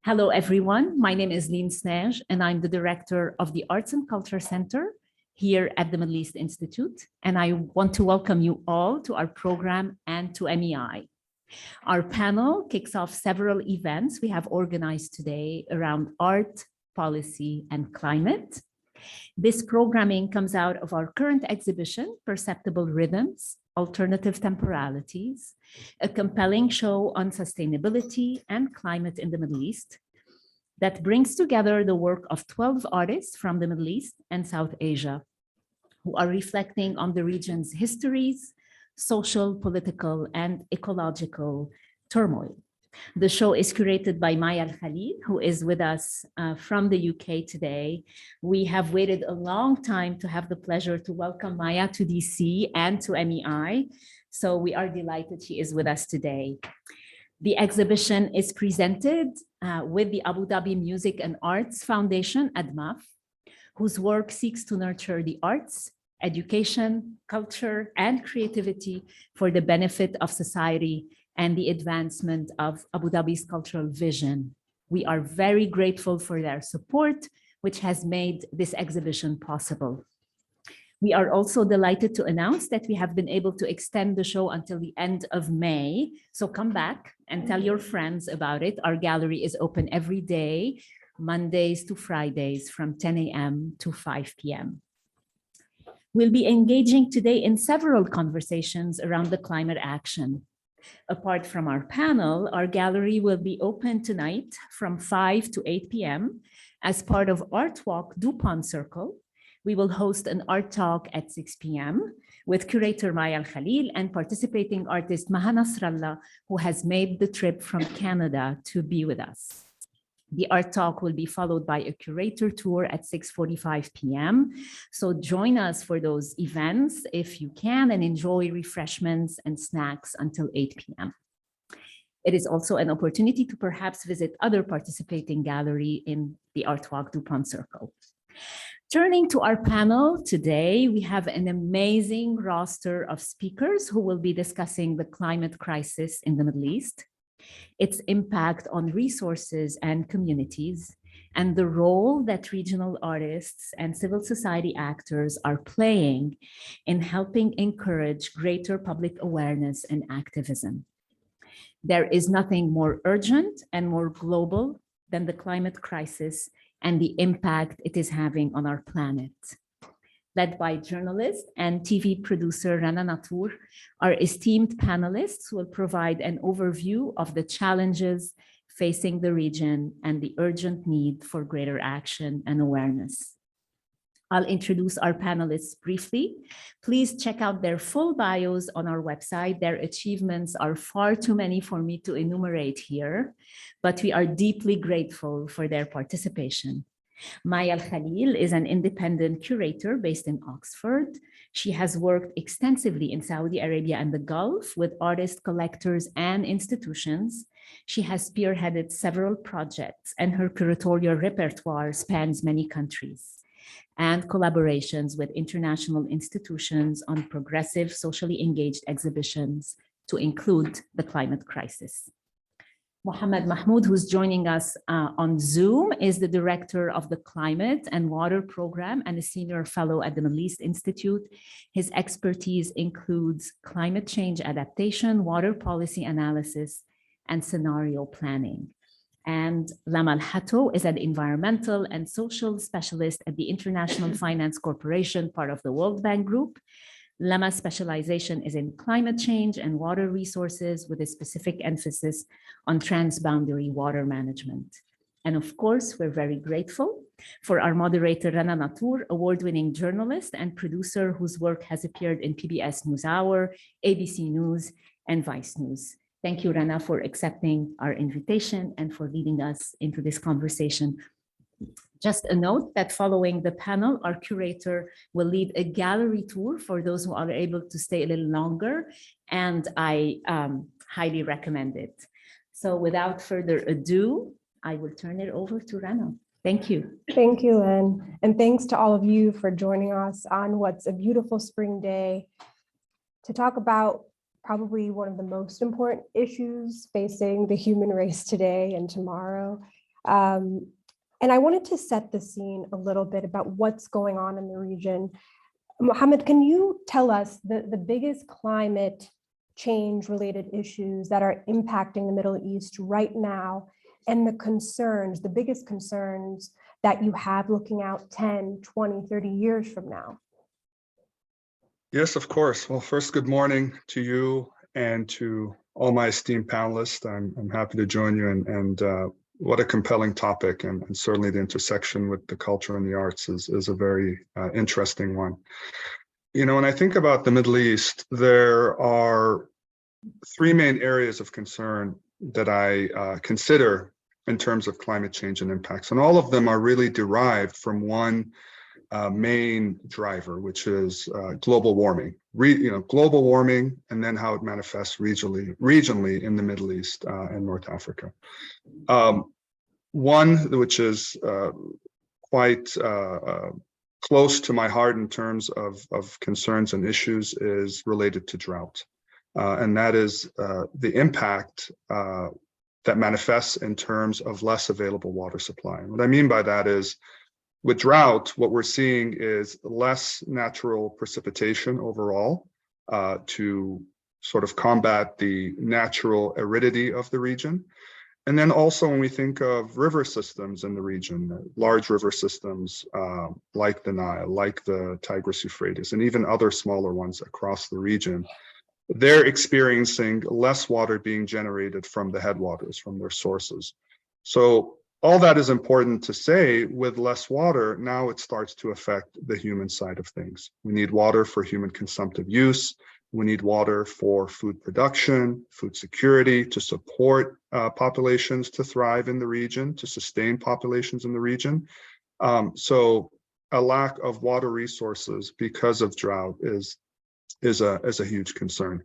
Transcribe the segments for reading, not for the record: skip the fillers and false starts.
Hello, everyone. My name is Lien Snej, and I'm the director of the Arts and Culture Center here at the Middle East Institute. And I want to welcome you all to our program and to MEI. Our panel kicks off several events we have organized today around art, policy, and climate. This programming comes out of our current exhibition, Perceptible Rhythms, Alternative Temporalities, a compelling show on sustainability and climate in the Middle East that brings together the work of 12 artists from the Middle East and South Asia who are reflecting on the region's histories, social, political, and ecological turmoil. The show is curated by Maya Al-Khalil, who is with us from the UK today. We have waited a long time to have the pleasure to welcome Maya to DC and to MEI. So we are delighted she is with us today. The exhibition is presented with the Abu Dhabi Music and Arts Foundation, ADMAF, whose work seeks to nurture the arts, education, culture, and creativity for the benefit of society and the advancement of Abu Dhabi's cultural vision. We are very grateful for their support, which has made this exhibition possible. We are also delighted to announce that we have been able to extend the show until the end of May. So come back and tell your friends about it. Our gallery is open every day, Mondays to Fridays from 10 a.m. to 5 p.m. We'll be engaging today in several conversations around the climate action. Apart from our panel, our gallery will be open tonight from 5 to 8 p.m. as part of Art Walk Dupont Circle. We will host an art talk at 6 p.m. with curator Maya Al-Khalil and participating artist Maha Nasrallah, who has made the trip from Canada to be with us. The art talk will be followed by a curator tour at 6:45 p.m. So join us for those events if you can and enjoy refreshments and snacks until 8 p.m. It is also an opportunity to perhaps visit other participating gallery in the Art Walk Dupont Circle. Turning to our panel today, we have an amazing roster of speakers who will be discussing the climate crisis in the Middle East, its impact on resources and communities, and the role that regional artists and civil society actors are playing in helping encourage greater public awareness and activism. There is nothing more urgent and more global than the climate crisis and the impact it is having on our planet. Led by journalist and TV producer Rana Natour, our esteemed panelists will provide an overview of the challenges facing the region and the urgent need for greater action and awareness. I'll introduce our panelists briefly. Please check out their full bios on our website. Their achievements are far too many for me to enumerate here, but we are deeply grateful for their participation. Maya Al-Khalil is an independent curator based in Oxford. She has worked extensively in Saudi Arabia and the Gulf with artists, collectors, and institutions. She has spearheaded several projects, and her curatorial repertoire spans many countries and collaborations with international institutions on progressive, socially engaged exhibitions to include the climate crisis. Mohammed Mahmoud, who's joining us on Zoom, is the director of the Climate and Water Program and a senior fellow at the Middle East Institute. His expertise includes climate change adaptation, water policy analysis, and scenario planning. And Lama Al-Hatto is an environmental and social specialist at the International Finance Corporation, part of the World Bank Group. Lama's specialization is in climate change and water resources with a specific emphasis on transboundary water management. And of course, we're very grateful for our moderator, Rana Natour, award-winning journalist and producer whose work has appeared in PBS NewsHour, ABC News, and Vice News. Thank you, Rana, for accepting our invitation and for leading us into this conversation. Just a note that following the panel, our curator will lead a gallery tour for those who are able to stay a little longer, and I highly recommend it. So without further ado, I will turn it over to Rana. Thank you. Thank you, Lynn. And thanks to all of you for joining us on what's a beautiful spring day to talk about probably one of the most important issues facing the human race today and tomorrow, And I wanted to set the scene a little bit about what's going on in the region. Mohammed, can you tell us the biggest climate change related issues that are impacting the Middle East right now, and the biggest concerns that you have looking out 10, 20, 30 years from now? Yes, of course. Well, first, good morning to you and to all my esteemed panelists. I'm happy to join you, and what a compelling topic, and certainly the intersection with the culture and the arts is a very interesting one. You know, when I think about the Middle East, there are three main areas of concern that I consider in terms of climate change and impacts, and all of them are really derived from one main driver, which is global warming. Global warming, and then how it manifests regionally in the Middle East and North Africa. One which is quite close to my heart in terms of concerns and issues is related to drought, and that is the impact that manifests in terms of less available water supply. And what I mean by that is, with drought, what we're seeing is less natural precipitation overall to sort of combat the natural aridity of the region. And then also when we think of river systems in the region, large river systems like the Nile, like the Tigris Euphrates, and even other smaller ones across the region, they're experiencing less water being generated from the headwaters, from their sources. So all that is important to say. With less water, now it starts to affect the human side of things. We need water for human consumptive use. We need water for food production, food security, to support populations to thrive in the region, to sustain populations in the region. So a lack of water resources because of drought is a huge concern.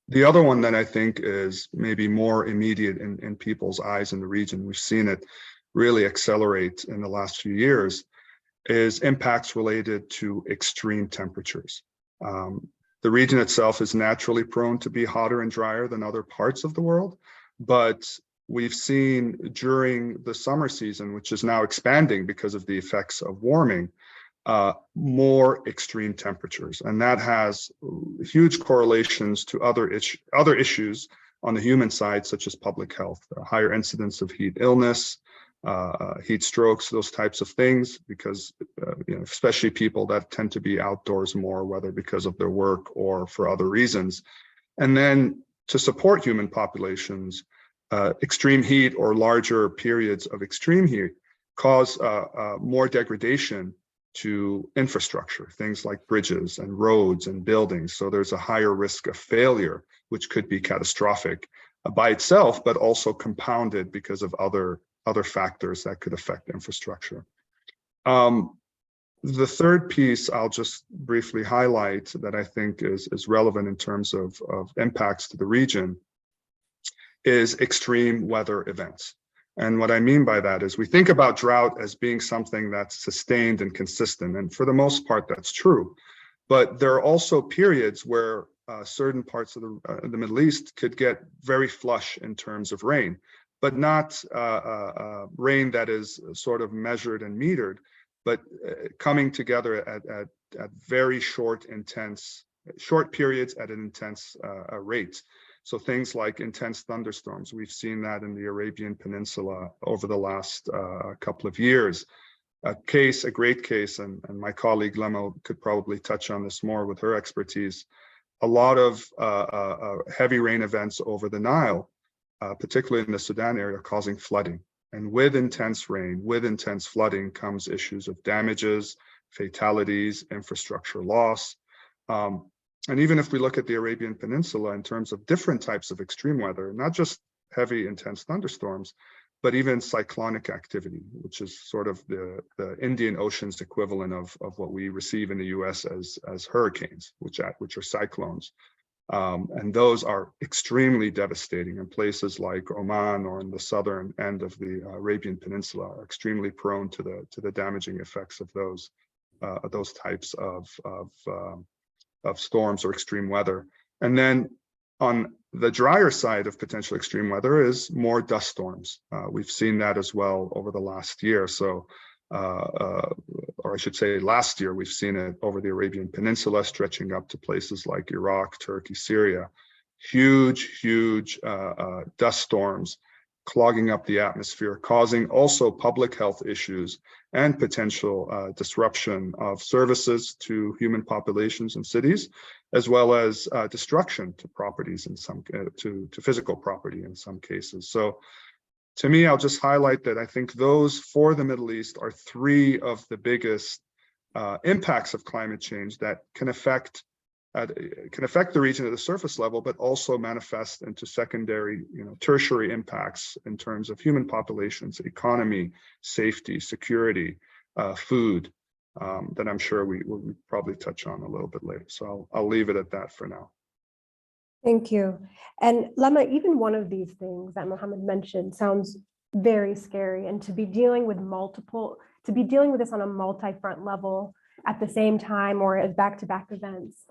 The other one that I think is maybe more immediate in people's eyes in the region, we've seen it really accelerate in the last few years, is impacts related to extreme temperatures. The region itself is naturally prone to be hotter and drier than other parts of the world, but we've seen during the summer season, which is now expanding because of the effects of warming, more extreme temperatures, and that has huge correlations to other issues on the human side, such as public health, higher incidence of heat illness, heat strokes, those types of things, because especially people that tend to be outdoors more, whether because of their work or for other reasons. And then to support human populations, extreme heat or larger periods of extreme heat cause more degradation to infrastructure, things like bridges and roads and buildings. So there's a higher risk of failure, which could be catastrophic by itself, but also compounded because of other factors that could affect infrastructure. The third piece I'll just briefly highlight that I think is relevant in terms of impacts to the region is extreme weather events. And what I mean by that is we think about drought as being something that's sustained and consistent. And for the most part, that's true. But there are also periods where certain parts of the Middle East could get very flush in terms of rain, but not rain that is sort of measured and metered, but coming together at very short periods at an intense rate. So things like intense thunderstorms, we've seen that in the Arabian Peninsula over the last couple of years. A great case, and my colleague Lemo could probably touch on this more with her expertise, a lot of heavy rain events over the Nile, particularly in the Sudan area, causing flooding. And with intense rain, with intense flooding comes issues of damages, fatalities, infrastructure loss. And even if we look at the Arabian Peninsula in terms of different types of extreme weather, not just heavy, intense thunderstorms, but even cyclonic activity, which is sort of the Indian Ocean's equivalent of what we receive in the US as hurricanes, which are cyclones. And those are extremely devastating, in places like Oman or in the southern end of the Arabian Peninsula are extremely prone to the damaging effects of those types of storms or extreme weather. And then On the drier side of potential extreme weather is more dust storms. We've seen that as well over the last year. So, or I should say last year, we've seen it over the Arabian Peninsula, stretching up to places like Iraq, Turkey, Syria. Huge dust storms clogging up the atmosphere, causing also public health issues and potential disruption of services to human populations in cities, as well as destruction to properties in some to physical property in some cases. So to me, I'll just highlight that I think those for the Middle East are three of the biggest impacts of climate change that can affect the region at the surface level, but also manifest into secondary, tertiary impacts in terms of human populations, economy, safety, security, food, that I'm sure we'll probably touch on a little bit later. So I'll leave it at that for now. Thank you. And Lama, even one of these things that Mohammed mentioned sounds very scary, and to be dealing with this on a multi-front level at the same time or as back-to-back events,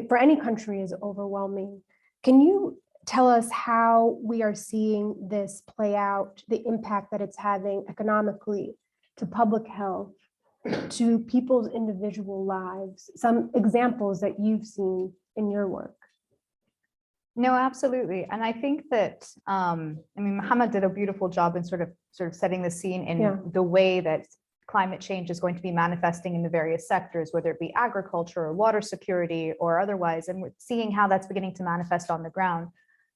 for any country is overwhelming. Can you tell us how we are seeing this play out, the impact that it's having economically, to public health, to people's individual lives, some examples that you've seen in your work? No, absolutely. And I think that, Mohammed did a beautiful job in sort of setting the scene in the way that climate change is going to be manifesting in the various sectors, whether it be agriculture or water security or otherwise, and we're seeing how that's beginning to manifest on the ground.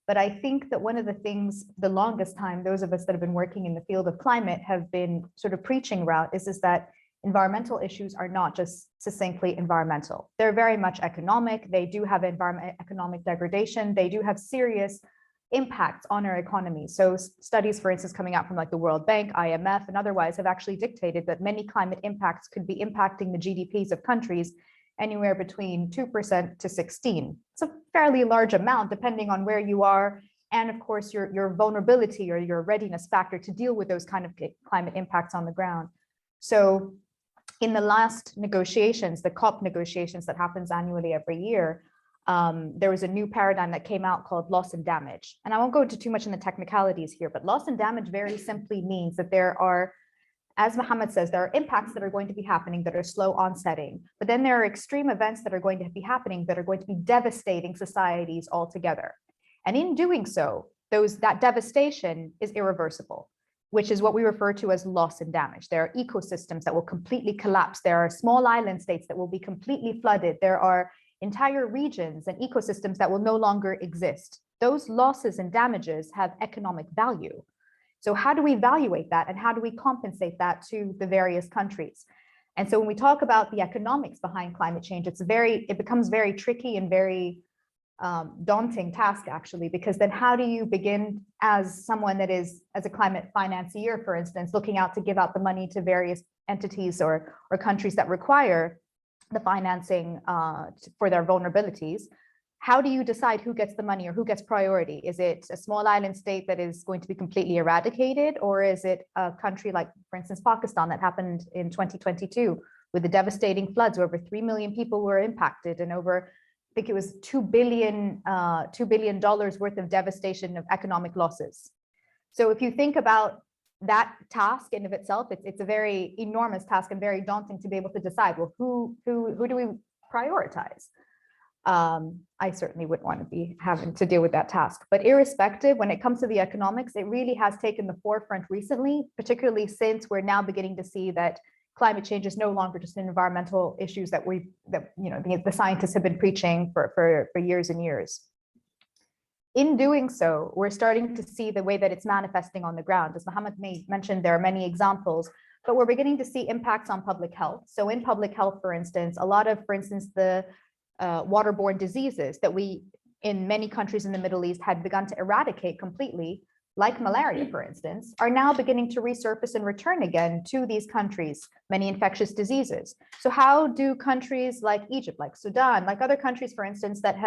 But I think that one of the things, the longest time, those of us that have been working in the field of climate have been sort of preaching about is that environmental issues are not just succinctly environmental. They're very much economic. They do have economic degradation. They do have serious impacts on our economy. So studies, for instance, coming out from like the World Bank, IMF, and otherwise have actually dictated that many climate impacts could be impacting the GDPs of countries anywhere between 2% to 16%. It's a fairly large amount depending on where you are, and of course your vulnerability or your readiness factor to deal with those kind of climate impacts on the ground. So in the last negotiations, the COP negotiations that happens annually every year, there was a new paradigm that came out called loss and damage. And I won't go into too much in the technicalities here, but loss and damage very simply means that there are, as Mohammed says, there are impacts that are going to be happening that are slow onsetting, but then there are extreme events that are going to be happening that are going to be devastating societies altogether. And in doing so, that devastation is irreversible, which is what we refer to as loss and damage. There are ecosystems that will completely collapse. There are small island states that will be completely flooded. There are entire regions and ecosystems that will no longer exist. Those losses and damages have economic value. So how do we evaluate that, and how do we compensate that to the various countries? And so when we talk about the economics behind climate change, it becomes very tricky and very daunting task, actually, because then how do you begin as someone that is, as a climate financier, for instance, looking out to give out the money to various entities or countries that require the financing for their vulnerabilities? How do you decide who gets the money or who gets priority? Is it a small island state that is going to be completely eradicated, or is it a country like, for instance, Pakistan that happened in 2022 with the devastating floods where over 3 million people were impacted and over, I think it was $2 billion worth of devastation of economic losses. So if you think about that task in of itself, it's a very enormous task and very daunting to be able to decide, well, who do we prioritize? I certainly wouldn't want to be having to deal with that task. But irrespective, when it comes to the economics, it really has taken the forefront recently, particularly since we're now beginning to see that climate change is no longer just an environmental issues that the scientists have been preaching for years and years. In doing so, we're starting to see the way that it's manifesting on the ground. As Mohammed mentioned, there are many examples, but we're beginning to see impacts on public health. So in public health, for instance, the waterborne diseases that we, in many countries in the Middle East, had begun to eradicate completely, like malaria, for instance, are now beginning to resurface and return again to these countries, many infectious diseases. So how do countries like Egypt, like Sudan, like other countries, for instance, that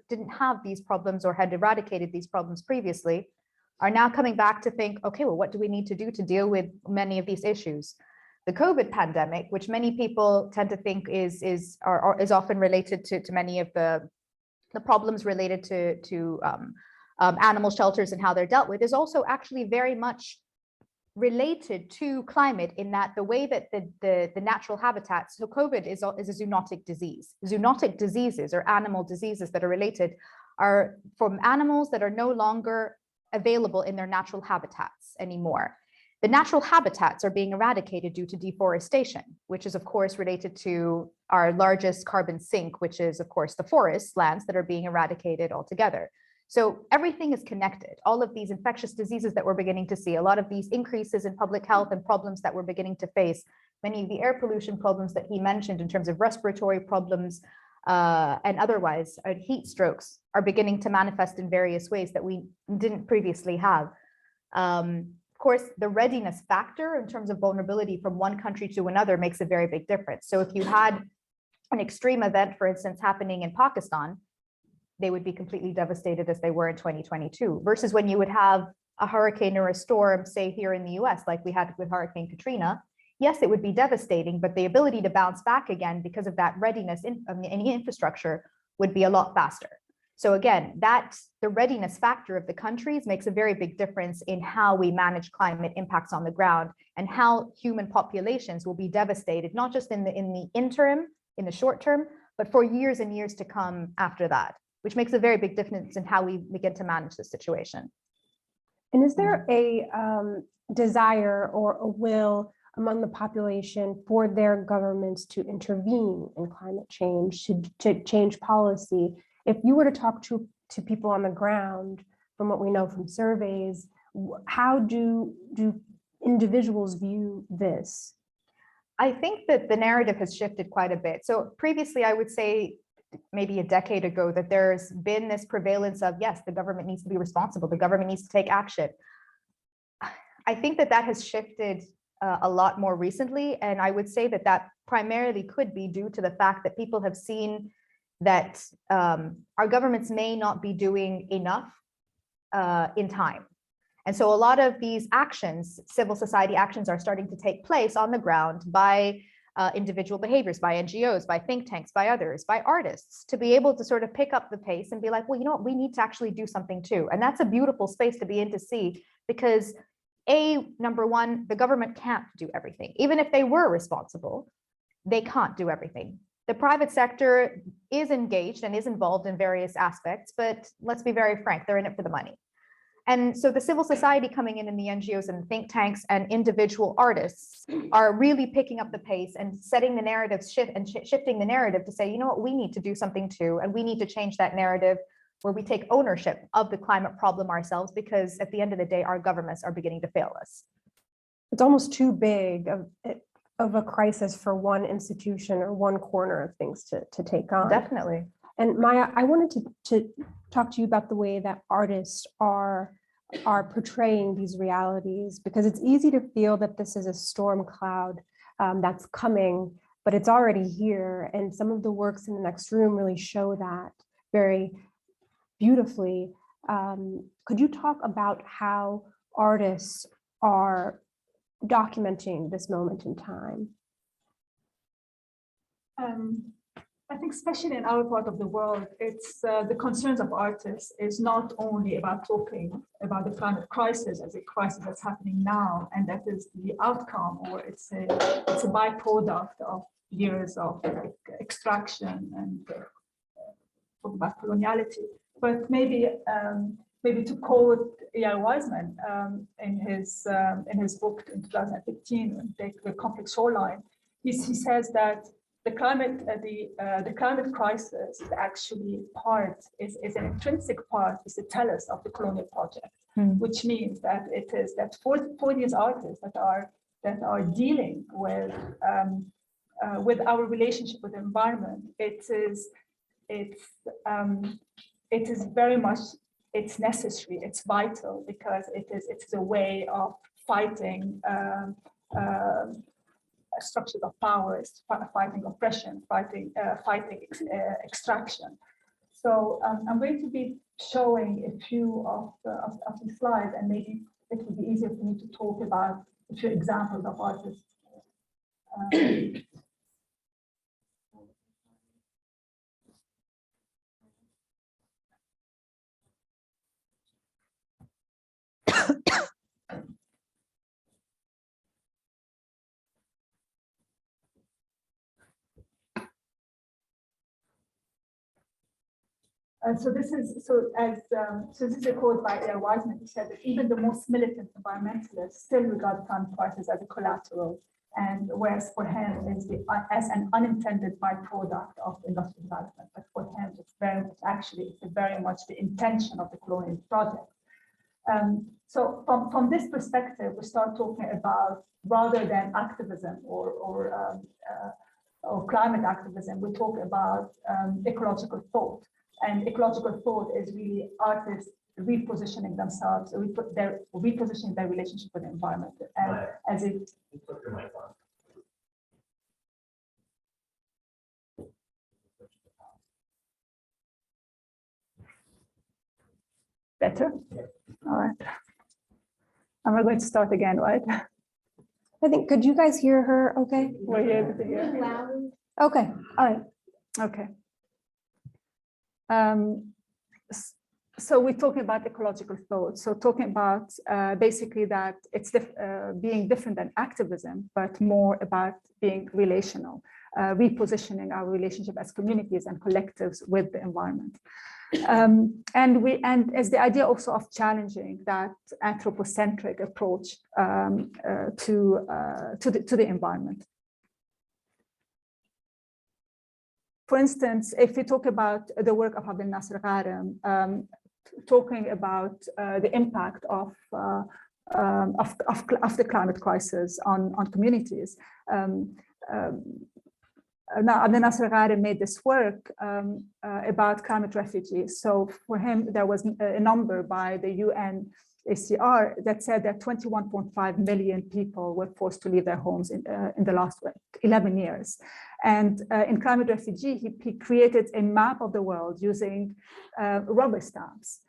didn't have these problems or had eradicated these problems previously, are now coming back to think, okay, well, what do we need to do to deal with many of these issues? The COVID pandemic, which many people tend to think is often related to many of the the problems related to animal shelters and how they're dealt with is also actually very much related to climate, in that the way that the natural habitats, so COVID is a zoonotic disease. Zoonotic diseases, or animal diseases that are related, are from animals that are no longer available in their natural habitats anymore. The natural habitats are being eradicated due to deforestation, which is of course related to our largest carbon sink, which is of course the forest lands that are being eradicated altogether. So everything is connected. All of these infectious diseases that we're beginning to see, a lot of these increases in public health and problems that we're beginning to face, many of the air pollution problems that he mentioned in terms of respiratory problems and otherwise, heat strokes are beginning to manifest in various ways that we didn't previously have. Of course, the readiness factor in terms of vulnerability from one country to another makes a very big difference. So if you had an extreme event, for instance, happening in Pakistan, they would be completely devastated as they were in 2022, versus when you would have a hurricane or a storm, say here in the US, like we had with Hurricane Katrina. Yes, it would be devastating, but the ability to bounce back again because of that readiness in any infrastructure would be a lot faster. So again, the readiness factor of the countries makes a very big difference in how we manage climate impacts on the ground, and how human populations will be devastated, not just in the interim, in the short term, but for years and years to come after that, which makes a very big difference in how we begin to manage the situation. And is there a desire or a will among the population for their governments to intervene in climate change, to change policy? If you were to talk to people on the ground, from what we know from surveys, how do individuals view this? I think that the narrative has shifted quite a bit. So previously, I would say maybe a decade ago that there's been this prevalence of, yes, the government needs to be responsible, the government needs to take action. I think that has shifted a lot more recently, and I would say that primarily could be due to the fact that people have seen that our governments may not be doing enough in time. And so a lot of these actions, civil society actions, are starting to take place on the ground by individual behaviors, by NGOs, by think tanks, by others, by artists, to be able to sort of pick up the pace and be like, well, you know what, we need to actually do something too. And that's a beautiful space to be in, to see, because number one, the government can't do everything. Even if they were responsible, they can't do everything. The private sector is engaged and is involved in various aspects, but let's be very frank, they're in it for the money. And so the civil society coming in the NGOs and think tanks and individual artists are really picking up the pace and setting the narrative shifting the narrative to say, you know what, we need to do something too. And we need to change that narrative where we take ownership of the climate problem ourselves, because at the end of the day, our governments are beginning to fail us. It's almost too big of a crisis for one institution or one corner of things to take on. Definitely. And Maya, I wanted to talk to you about the way that artists are portraying these realities, because it's easy to feel that this is a storm cloud that's coming, but it's already here. And some of the works in the next room really show that very beautifully. Could you talk about how artists are documenting this moment in time? I think especially in our part of the world, it's the concerns of artists is not only about talking about the climate crisis as a crisis that's happening now, and that is the outcome, or it's a byproduct of years of extraction and talk about coloniality. But maybe to quote E.I. Wiseman in his book in 2015, The Complex Shoreline, he says that the climate crisis is actually is an intrinsic part, is the tellus of the colonial project, which means that it is that for these artists that are dealing with our relationship with the environment, it is very much, it's necessary, it's vital, because it's a way of fighting structures of power, fighting oppression, fighting extraction. So I'm going to be showing a few of the slides, and maybe it will be easier for me to talk about a few examples of artists. So this is a quote by A.R. Wiseman, who said that even the most militant environmentalists still regard climate crisis as a collateral, and whereas for him is as an unintended byproduct of industrial development, but for him it's very much the intention of the colonial project. So from this perspective, we start talking about, rather than activism or climate activism, we talk about ecological thought. And ecological thought is really artists repositioning themselves, repositioning their relationship with the environment as it. Better? All right. And we're going to start again, right? I think, could you guys hear her okay? We're able to hear. Okay, all right. Okay. So we're talking about ecological thought. So talking about basically that it's being different than activism, but more about being relational, repositioning our relationship as communities and collectives with the environment. And as the idea also of challenging that anthropocentric approach to the environment. For instance, if we talk about the work of Abdel Nasser Gharem, talking about the impact of the climate crisis on communities. Now, Abdel Nasser Gharem made this work about climate refugees. So for him, there was a number by the UNHCR that said that 21.5 million people were forced to leave their homes in the last 11 years. And in Climate Refugee, he created a map of the world using rubber stamps,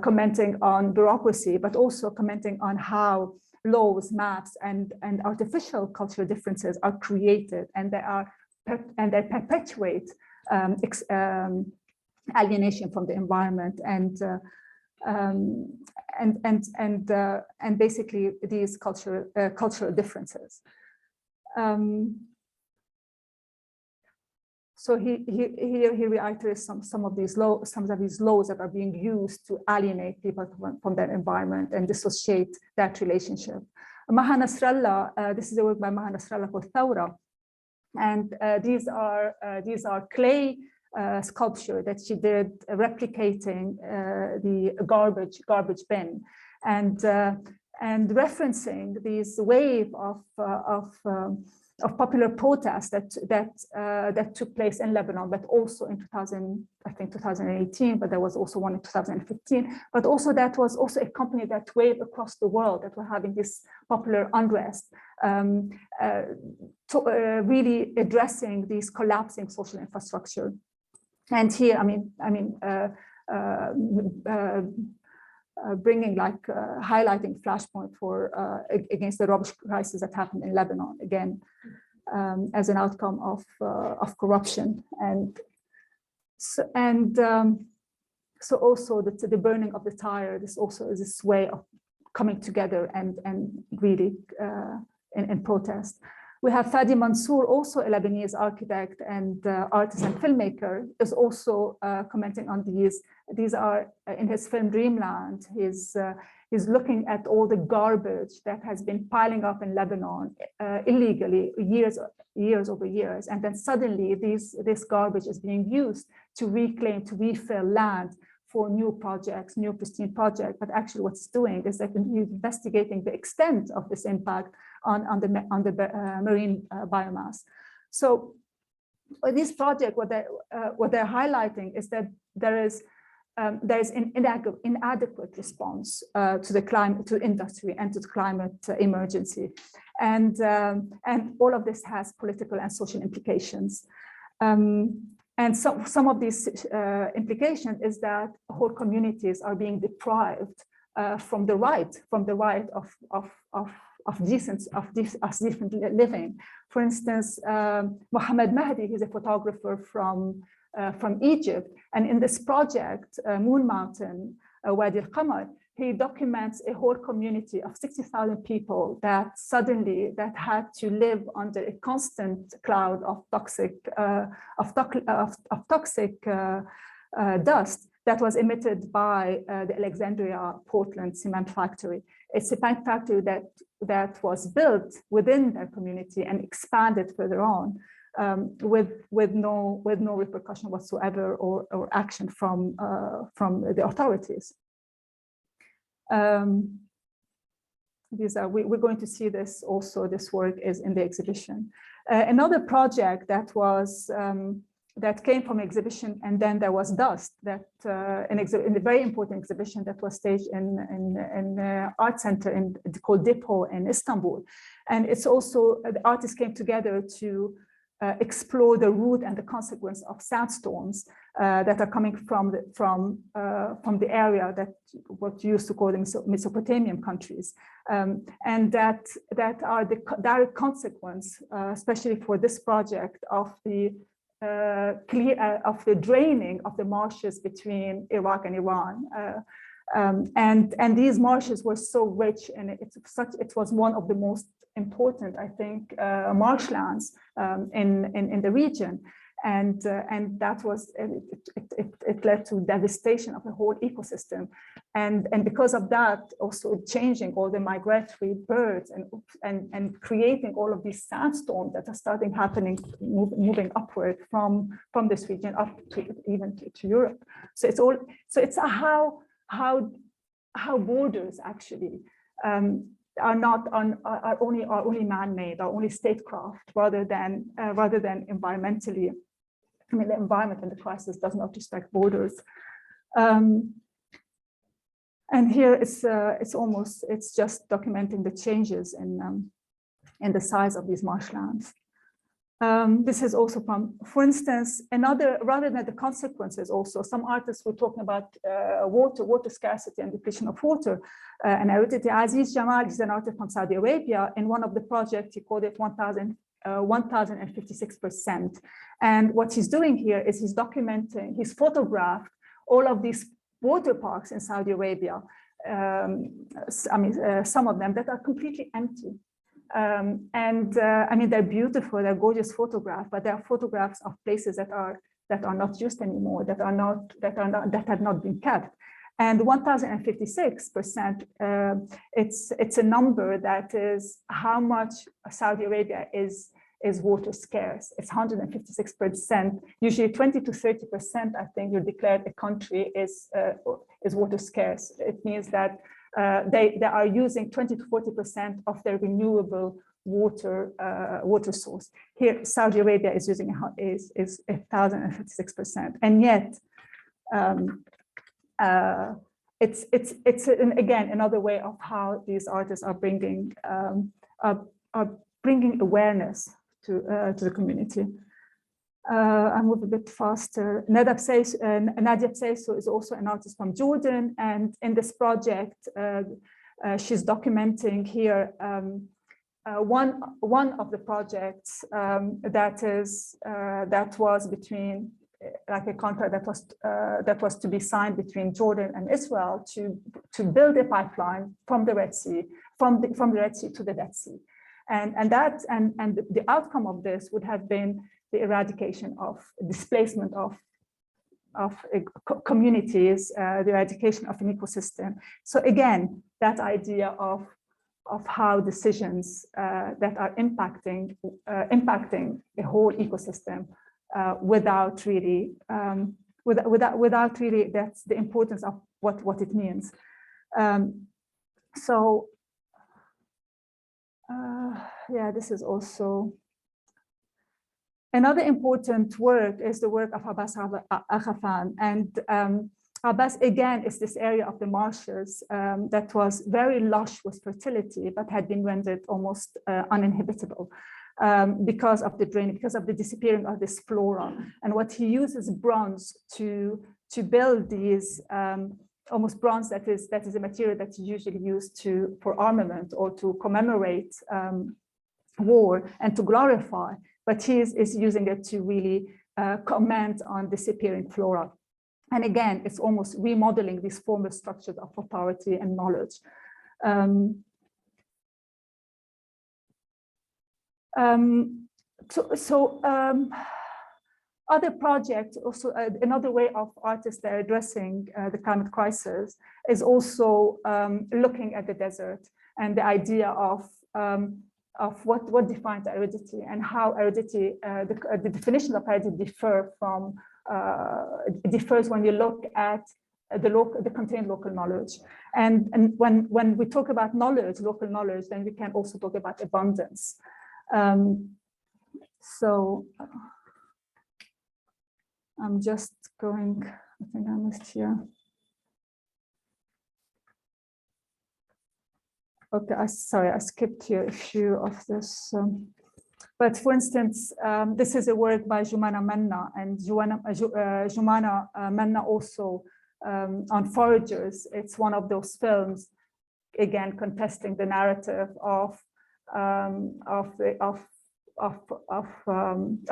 commenting on bureaucracy, but also commenting on how laws, maps, and artificial cultural differences are created, and they perpetuate alienation from the environment and basically these cultural differences. So he reiterates some of these laws that are being used to alienate people from their environment and dissociate that relationship. Maha Nasrallah, this is a work by Maha Nasrallah called Thawra, and these are clay sculpture that she did replicating the garbage bin, and referencing this wave of popular protests that took place in Lebanon, but also in 2018, but there was also one in 2015, but also that was also accompanied that wave across the world that were having this popular unrest, really addressing these collapsing social infrastructure. And here, bringing highlighting flashpoint for against the rubbish crisis that happened in Lebanon, again, as an outcome of corruption. And so also the burning of the tire, this also is this way of coming together and really in protest. We have Fadi Mansour, also a Lebanese architect and artist and filmmaker, is also commenting on these. These are in his film Dreamland. He's looking at all the garbage that has been piling up in Lebanon illegally years over years, and then suddenly this garbage is being used to reclaim, to refill land for new projects, new pristine projects. But actually, what's it's doing is that investigating the extent of this impact on the marine biomass. So this project, what they're highlighting is that there is an inadequate response to the climate, to industry, and to the climate emergency, and all of this has political and social implications. And some of these implications is that whole communities are being deprived from the right of decent living. For instance, Mohammed Mahdi, he's a photographer from Egypt, and in this project, Moon Mountain, Wadi al-Qamar, he documents a whole community of 60,000 people that had to live under a constant cloud of toxic dust that was emitted by the Alexandria Portland cement factory. A cement factory that was built within their community and expanded further on with no repercussion whatsoever or action from the authorities. We're going to see this also. This work is in the exhibition. Another project that came from exhibition, and then there was dust, that in a very important exhibition that was staged in art center called Depot in Istanbul. And it's also, the artists came together to explore the root and the consequence of sandstorms that are coming from the area that what you used to call the Mesopotamian countries, and that are the direct consequence, especially for this project, of the draining of the marshes between Iraq and Iran. And these marshes were so rich, and it was one of the most important, I think, marshlands in the region, and that was it led to devastation of the whole ecosystem, and because of that, also changing all the migratory birds and creating all of these sandstorms that are moving upward from this region up to even to Europe. So it's how borders actually are only man-made, are only statecraft, rather than environmentally. I mean, the environment and the crisis does not respect borders. And here it's just documenting the changes in the size of these marshlands. This is also from, for instance, rather than the consequences also, some artists were talking about water scarcity and depletion of water. And I wrote it, Aziz Jamal is an artist from Saudi Arabia. In one of the projects, he called it 1,056%. And what he's doing here is he's documenting, he's photographed all of these water parks in Saudi Arabia. Some of them that are completely empty. I mean, they're beautiful, they're gorgeous photographs, but they're photographs of places that are not used anymore, that have not been kept. And 1,056%, it's a number that is how much Saudi Arabia is water scarce. It's 156%. Usually 20 to 30%, I think, you declared a country is water scarce. It means that they are using 20 to 40% of their renewable water source. Here, Saudi Arabia is using is 1,056%, and yet it's again another way of how these artists are bringing awareness to the community. I move a bit faster. Nadia Pseiso is also an artist from Jordan, and in this project, she's documenting here one of the projects that was between, like a contract that was to be signed between Jordan and Israel to build a pipeline from the Red Sea, from the Red Sea to the Dead Sea, and the outcome of this would have been the eradication of displacement of communities, the eradication of an ecosystem. So again, that idea of how decisions that are impacting a whole ecosystem without really that's the importance of what it means. Yeah, this is also another important work is the work of Abbas Aghafan. And Abbas, again, is this area of the marshes that was very lush with fertility, but had been rendered almost uninhabitable because of the draining, because of the disappearing of this flora. And what he uses bronze to build these, almost bronze that is a material that's usually used for armament or to commemorate war and to glorify. But he is using it to really comment on disappearing flora. And again, it's almost remodeling these former structures of authority and knowledge. Other projects, also another way of artists that are addressing the climate crisis is also looking at the desert and the idea of what defines aridity and how aridity, the definition of aridity differs when you look at the contained local knowledge. And when we talk about knowledge, local knowledge, then we can also talk about abundance. So I'm just going, I think I missed here. Okay, sorry, I skipped here a few of this. But for instance, this is a work by Jumana Menna, and Jumana Menna also on Foragers. It's one of those films, again, contesting the narrative of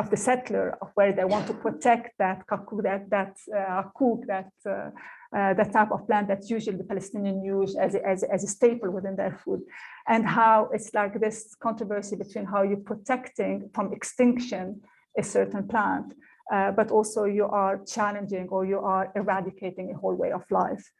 the settler, of where they want to protect that kakuk, that type of plant that's usually the Palestinian use as a staple within their food, and how it's like this controversy between how you're protecting from extinction a certain plant, but also you are challenging or you are eradicating a whole way of life.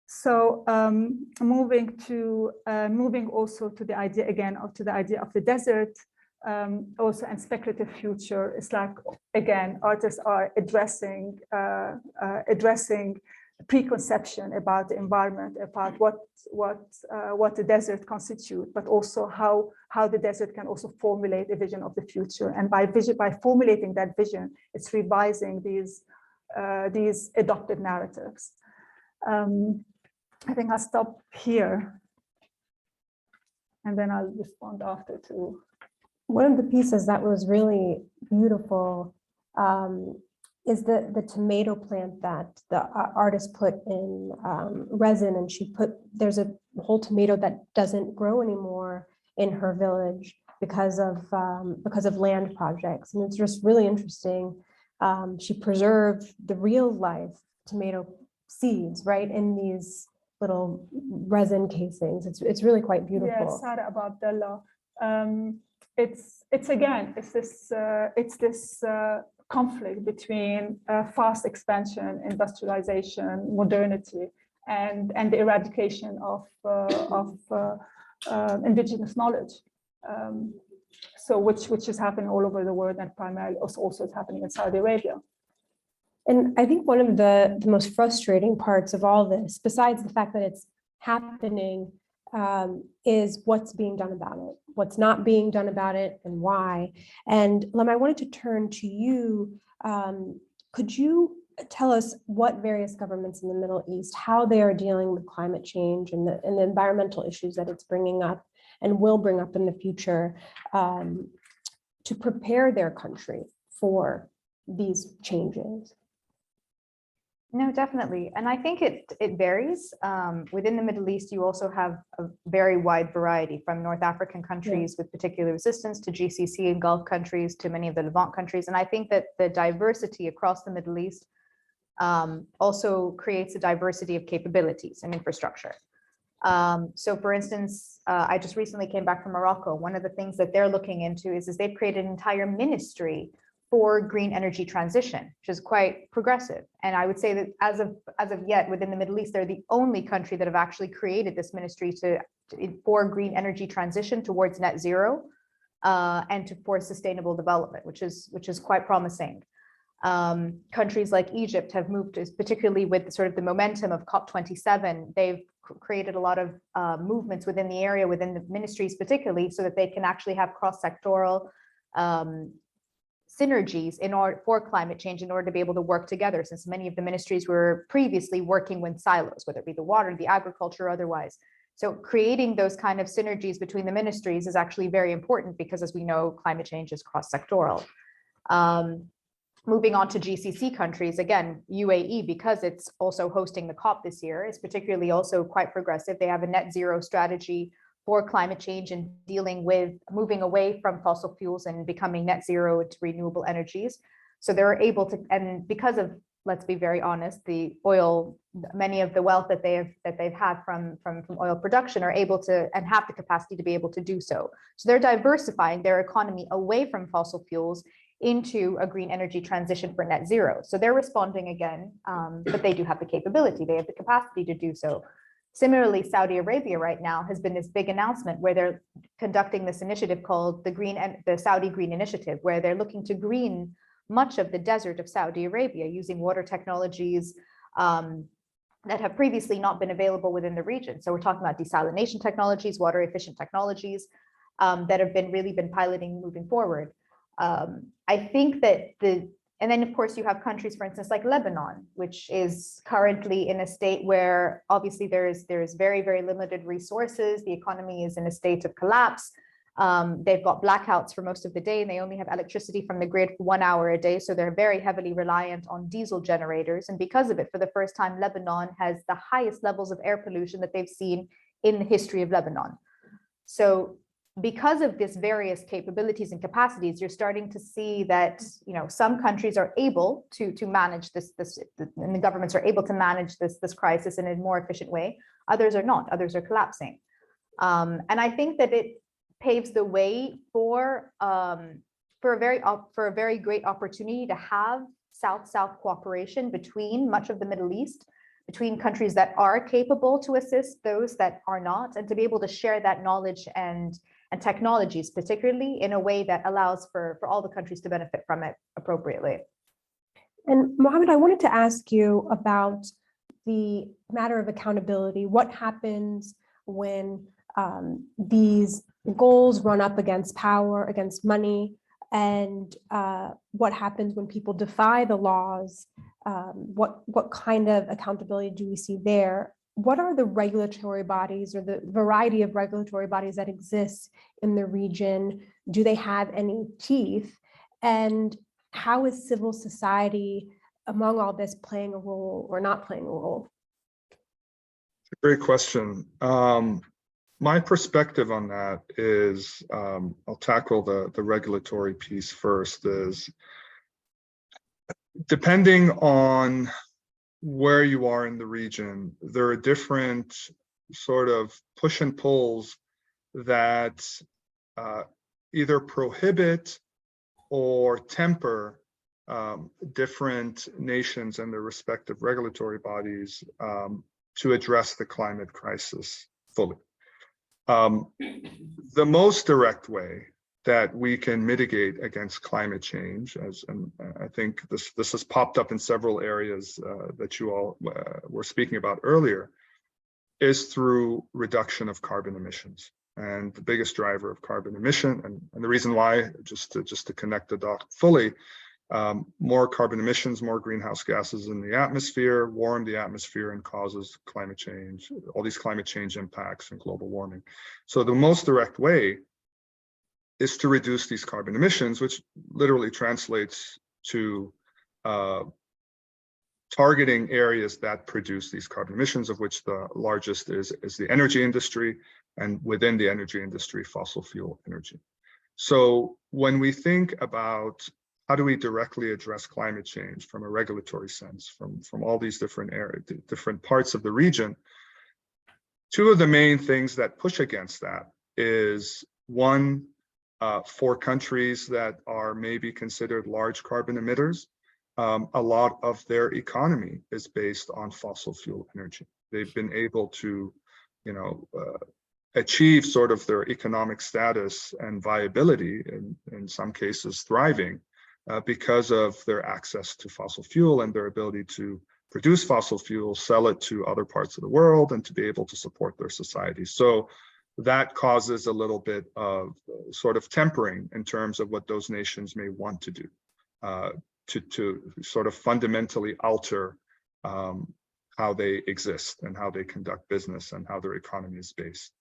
So moving also to the idea again, to the idea of the desert, also and speculative future. It's like, again, artists are addressing preconception about the environment, about what the desert constitutes, but also how the desert can also formulate a vision of the future. And by formulating that vision, it's revising these adopted narratives. I think I'll stop here, and then I'll respond after to. One of the pieces that was really beautiful is the tomato plant that the artist put in resin, and there's a whole tomato that doesn't grow anymore in her village because of land projects, and it's just really interesting. She preserved the real life tomato seeds right in these little resin casings. It's really quite beautiful. Yeah, Sara Abu Abdallah. It's this conflict between fast expansion, industrialization, modernity, and the eradication of indigenous knowledge. So which is happening all over the world, and primarily also is happening in Saudi Arabia. And I think one of the most frustrating parts of all this, besides the fact that it's happening, is what's being done about it, what's not being done about it, and why. And Lem, I wanted to turn to you. Could you tell us what various governments in the Middle East, how they are dealing with climate change and the environmental issues that it's bringing up and will bring up in the future, to prepare their country for these changes? No, definitely. And I think it varies. Within the Middle East, you also have a very wide variety, from North African countries with particular resistance to GCC and Gulf countries to many of the Levant countries. And I think that the diversity across the Middle East also creates a diversity of capabilities and infrastructure. So for instance, I just recently came back from Morocco. One of the things that they're looking into is they've created an entire ministry for green energy transition, which is quite progressive. And I would say that as of yet, within the Middle East, they're the only country that have actually created this ministry for green energy transition towards net zero, and for sustainable development, which is quite promising. Countries like Egypt have moved, particularly with sort of the momentum of COP27, they've created a lot of movements within the area, within the ministries particularly, so that they can actually have cross-sectoral synergies for climate change in order to be able to work together, since many of the ministries were previously working with silos, whether it be the water, the agriculture, or otherwise. So creating those kind of synergies between the ministries is actually very important, because as we know, climate change is cross-sectoral. Moving on to GCC countries, again, UAE, because it's also hosting the COP this year, is particularly also quite progressive. They have a net zero strategy for climate change and dealing with moving away from fossil fuels and becoming net zero to renewable energies. So they're able to, and because of let's be very honest, the oil, many of the wealth that they've had from oil production are able to and have the capacity to be able to do so. So they're diversifying their economy away from fossil fuels into a green energy transition for net zero. So they're responding again, but they do have the capability, they have the capacity to do so. Similarly, Saudi Arabia right now has been this big announcement where they're conducting this initiative called the Saudi Green Initiative, where they're looking to green much of the desert of Saudi Arabia using water technologies that have previously not been available within the region. So we're talking about desalination technologies, water efficient technologies that have really been piloting moving forward. I think that and then of course you have countries, for instance, like Lebanon, which is currently in a state where obviously there's very, very limited resources. The economy is in a state of collapse. They've got blackouts for most of the day and they only have electricity from the grid for 1 hour a day. So they're very heavily reliant on diesel generators. And because of it, for the first time, Lebanon has the highest levels of air pollution that they've seen in the history of Lebanon. So because of these various capabilities and capacities, you're starting to see that, you know, some countries are able to manage this, and the governments are able to manage this crisis in a more efficient way. Others are not. Others are collapsing, and I think that it paves the way for a very great opportunity to have South-South cooperation between much of the Middle East, between countries that are capable to assist those that are not, and to be able to share that knowledge and technologies, particularly in a way that allows for all the countries to benefit from it appropriately. And Mohammed, I wanted to ask you about the matter of accountability. What happens when these goals run up against power, against money, and what happens when people defy the laws? What kind of accountability do we see there? What are the regulatory bodies or the variety of regulatory bodies that exist in the region? Do they have any teeth? And how is civil society among all this playing a role or not playing a role? Great question. My perspective on that is, I'll tackle the regulatory piece first, is depending on where you are in the region, there are different sort of push and pulls that either prohibit or temper different nations and their respective regulatory bodies to address the climate crisis fully. The most direct way that we can mitigate against climate change, and I think this has popped up in several areas that you all were speaking about earlier, is through reduction of carbon emissions. And the biggest driver of carbon emission, and the reason why, just to connect the dot fully, more carbon emissions, more greenhouse gases in the atmosphere, warm the atmosphere and causes climate change, all these climate change impacts and global warming. So the most direct way is to reduce these carbon emissions, which literally translates to targeting areas that produce these carbon emissions, of which the largest is the energy industry, and within the energy industry, fossil fuel energy. So when we think about how do we directly address climate change from a regulatory sense, from all these different areas, different parts of the region, two of the main things that push against that is one, for countries that are maybe considered large carbon emitters, a lot of their economy is based on fossil fuel energy. They've been able to, achieve sort of their economic status and viability, in some cases thriving, because of their access to fossil fuel and their ability to produce fossil fuel, sell it to other parts of the world, and to be able to support their society. So that causes a little bit of sort of tempering in terms of what those nations may want to do, to sort of fundamentally alter how they exist and how they conduct business and how their economy is based.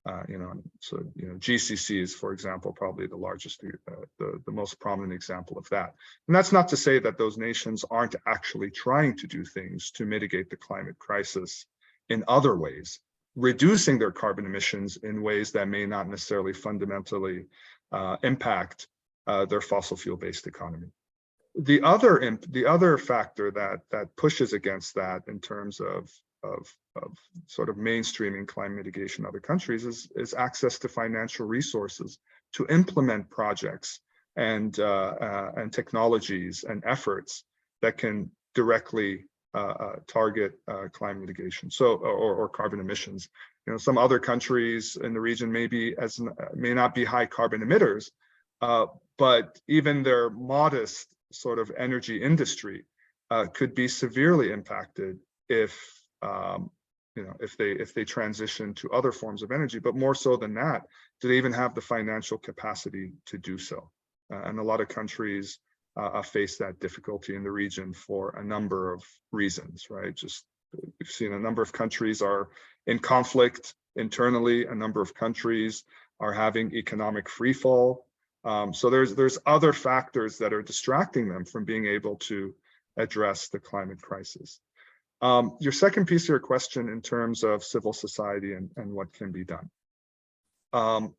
GCC is, for example, probably the largest, the most prominent example of that. And that's not to say that those nations aren't actually trying to do things to mitigate the climate crisis in other ways, reducing their carbon emissions in ways that may not necessarily fundamentally impact their fossil fuel-based economy. The other factor that pushes against that in terms of sort of mainstreaming climate mitigation in other countries is access to financial resources to implement projects and technologies and efforts that can directly target climate mitigation, or carbon emissions. You know, some other countries in the region may not be high carbon emitters, but even their modest sort of energy industry could be severely impacted if if they transition to other forms of energy. But more so than that, do they even have the financial capacity to do so? And a lot of countries face that difficulty in the region for a number of reasons, right? Just we've seen a number of countries are in conflict internally. A number of countries are having economic freefall. So there's other factors that are distracting them from being able to address the climate crisis. Your second piece of your question in terms of civil society and what can be done.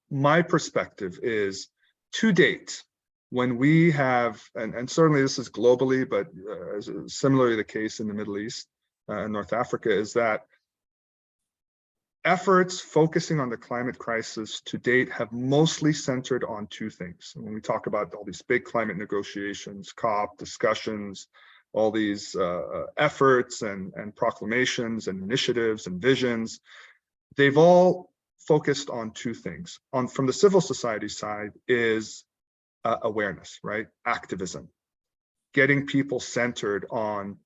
My perspective is, to date, when we have, and certainly this is globally, but similarly the case in the Middle East and North Africa, is that efforts focusing on the climate crisis to date have mostly centered on two things. And when we talk about all these big climate negotiations, COP discussions, all these efforts and proclamations and initiatives and visions, they've all focused on two things. From the civil society side is awareness, right? Activism, getting people centered on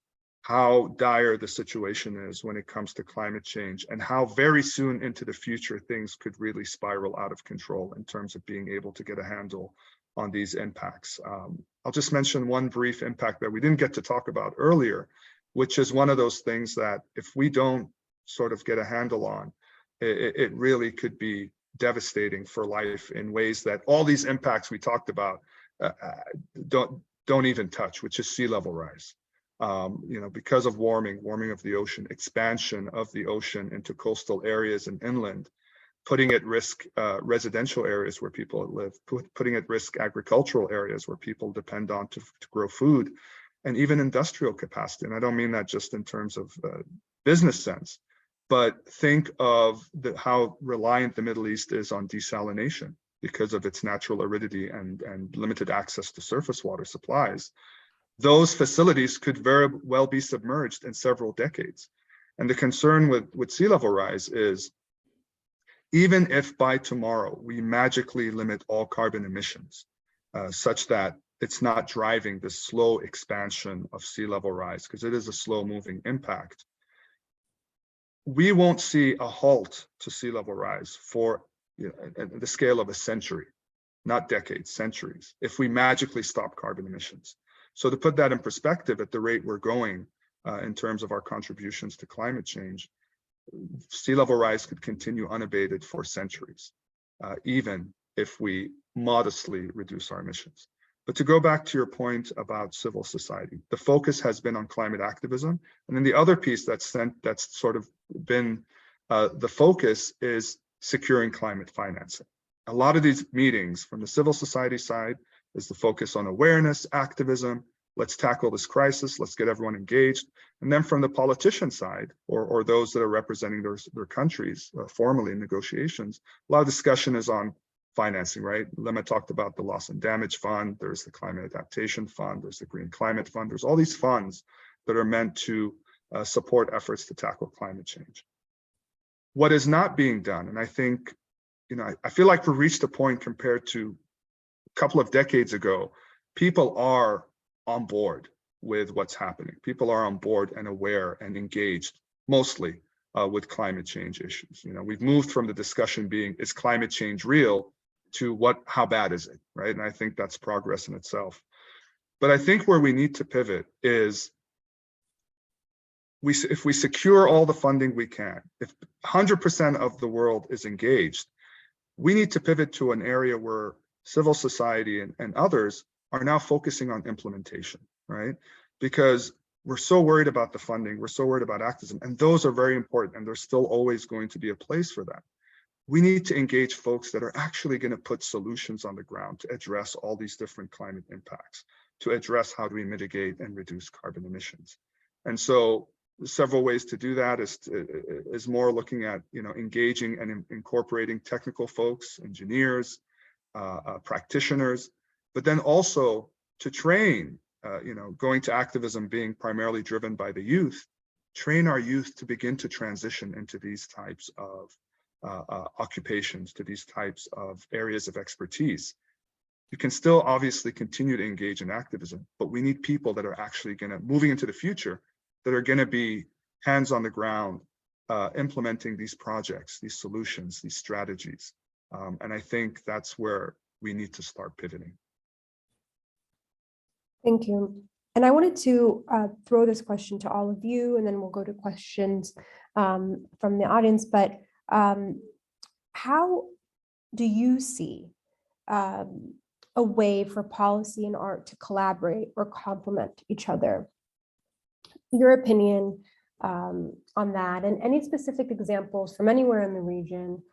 how dire the situation is when it comes to climate change, and how very soon into the future things could really spiral out of control in terms of being able to get a handle on these impacts. I'll just mention one brief impact that we didn't get to talk about earlier, which is one of those things that if we don't sort of get a handle on, it really could be devastating for life in ways that all these impacts we talked about don't even touch, which is sea level rise. Because of warming of the ocean, expansion of the ocean into coastal areas and inland, putting at risk residential areas where people live, putting at risk agricultural areas where people depend on to grow food, and even industrial capacity. And I don't mean that just in terms of business sense, but think of how reliant the Middle East is on desalination because of its natural aridity and limited access to surface water supplies. Those facilities could very well be submerged in several decades. And the concern with sea level rise is, even if by tomorrow we magically limit all carbon emissions such that it's not driving the slow expansion of sea level rise, because it is a slow moving impact, we won't see a halt to sea level rise for the scale of a century, not decades, centuries, if we magically stop carbon emissions. So to put that in perspective, at the rate we're going in terms of our contributions to climate change, sea level rise could continue unabated for centuries, even if we modestly reduce our emissions. But to go back to your point about civil society, the focus has been on climate activism. And then the other piece that's sort of been the focus is securing climate financing. A lot of these meetings from the civil society side is the focus on awareness, activism. Let's tackle this crisis. Let's get everyone engaged. And then from the politician side, or those that are representing their countries formally in negotiations, a lot of discussion is on financing, right? Lema talked about the Loss and Damage Fund. There's the Climate Adaptation Fund. There's the Green Climate Fund. There's all these funds that are meant to support efforts to tackle climate change. What is not being done, and I think, I feel like we've reached a point compared to a couple of decades ago, people are on board with what's happening. People are on board and aware and engaged mostly with climate change issues. We've moved from the discussion being, is climate change real, to how bad is it, right? And I think that's progress in itself. But I think where we need to pivot is, if we secure all the funding we can, if 100% of the world is engaged, we need to pivot to an area where civil society and others are now focusing on implementation, right? Because we're so worried about the funding, we're so worried about activism, and those are very important, and there's still always going to be a place for that. We need to engage folks that are actually going to put solutions on the ground to address all these different climate impacts, to address how do we mitigate and reduce carbon emissions. And so several ways to do that is more looking at, engaging and incorporating technical folks, engineers, practitioners, but then also to train, going to activism being primarily driven by the youth, train our youth to begin to transition into these types of occupations, to these types of areas of expertise. You can still obviously continue to engage in activism, but we need people that are actually moving into the future, that are going to be hands on the ground, implementing these projects, these solutions, these strategies. And I think that's where we need to start pivoting. Thank you. And I wanted to throw this question to all of you, and then we'll go to questions from the audience. But how do you see a way for policy and art to collaborate or complement each other? Your opinion on that, and any specific examples from anywhere in the region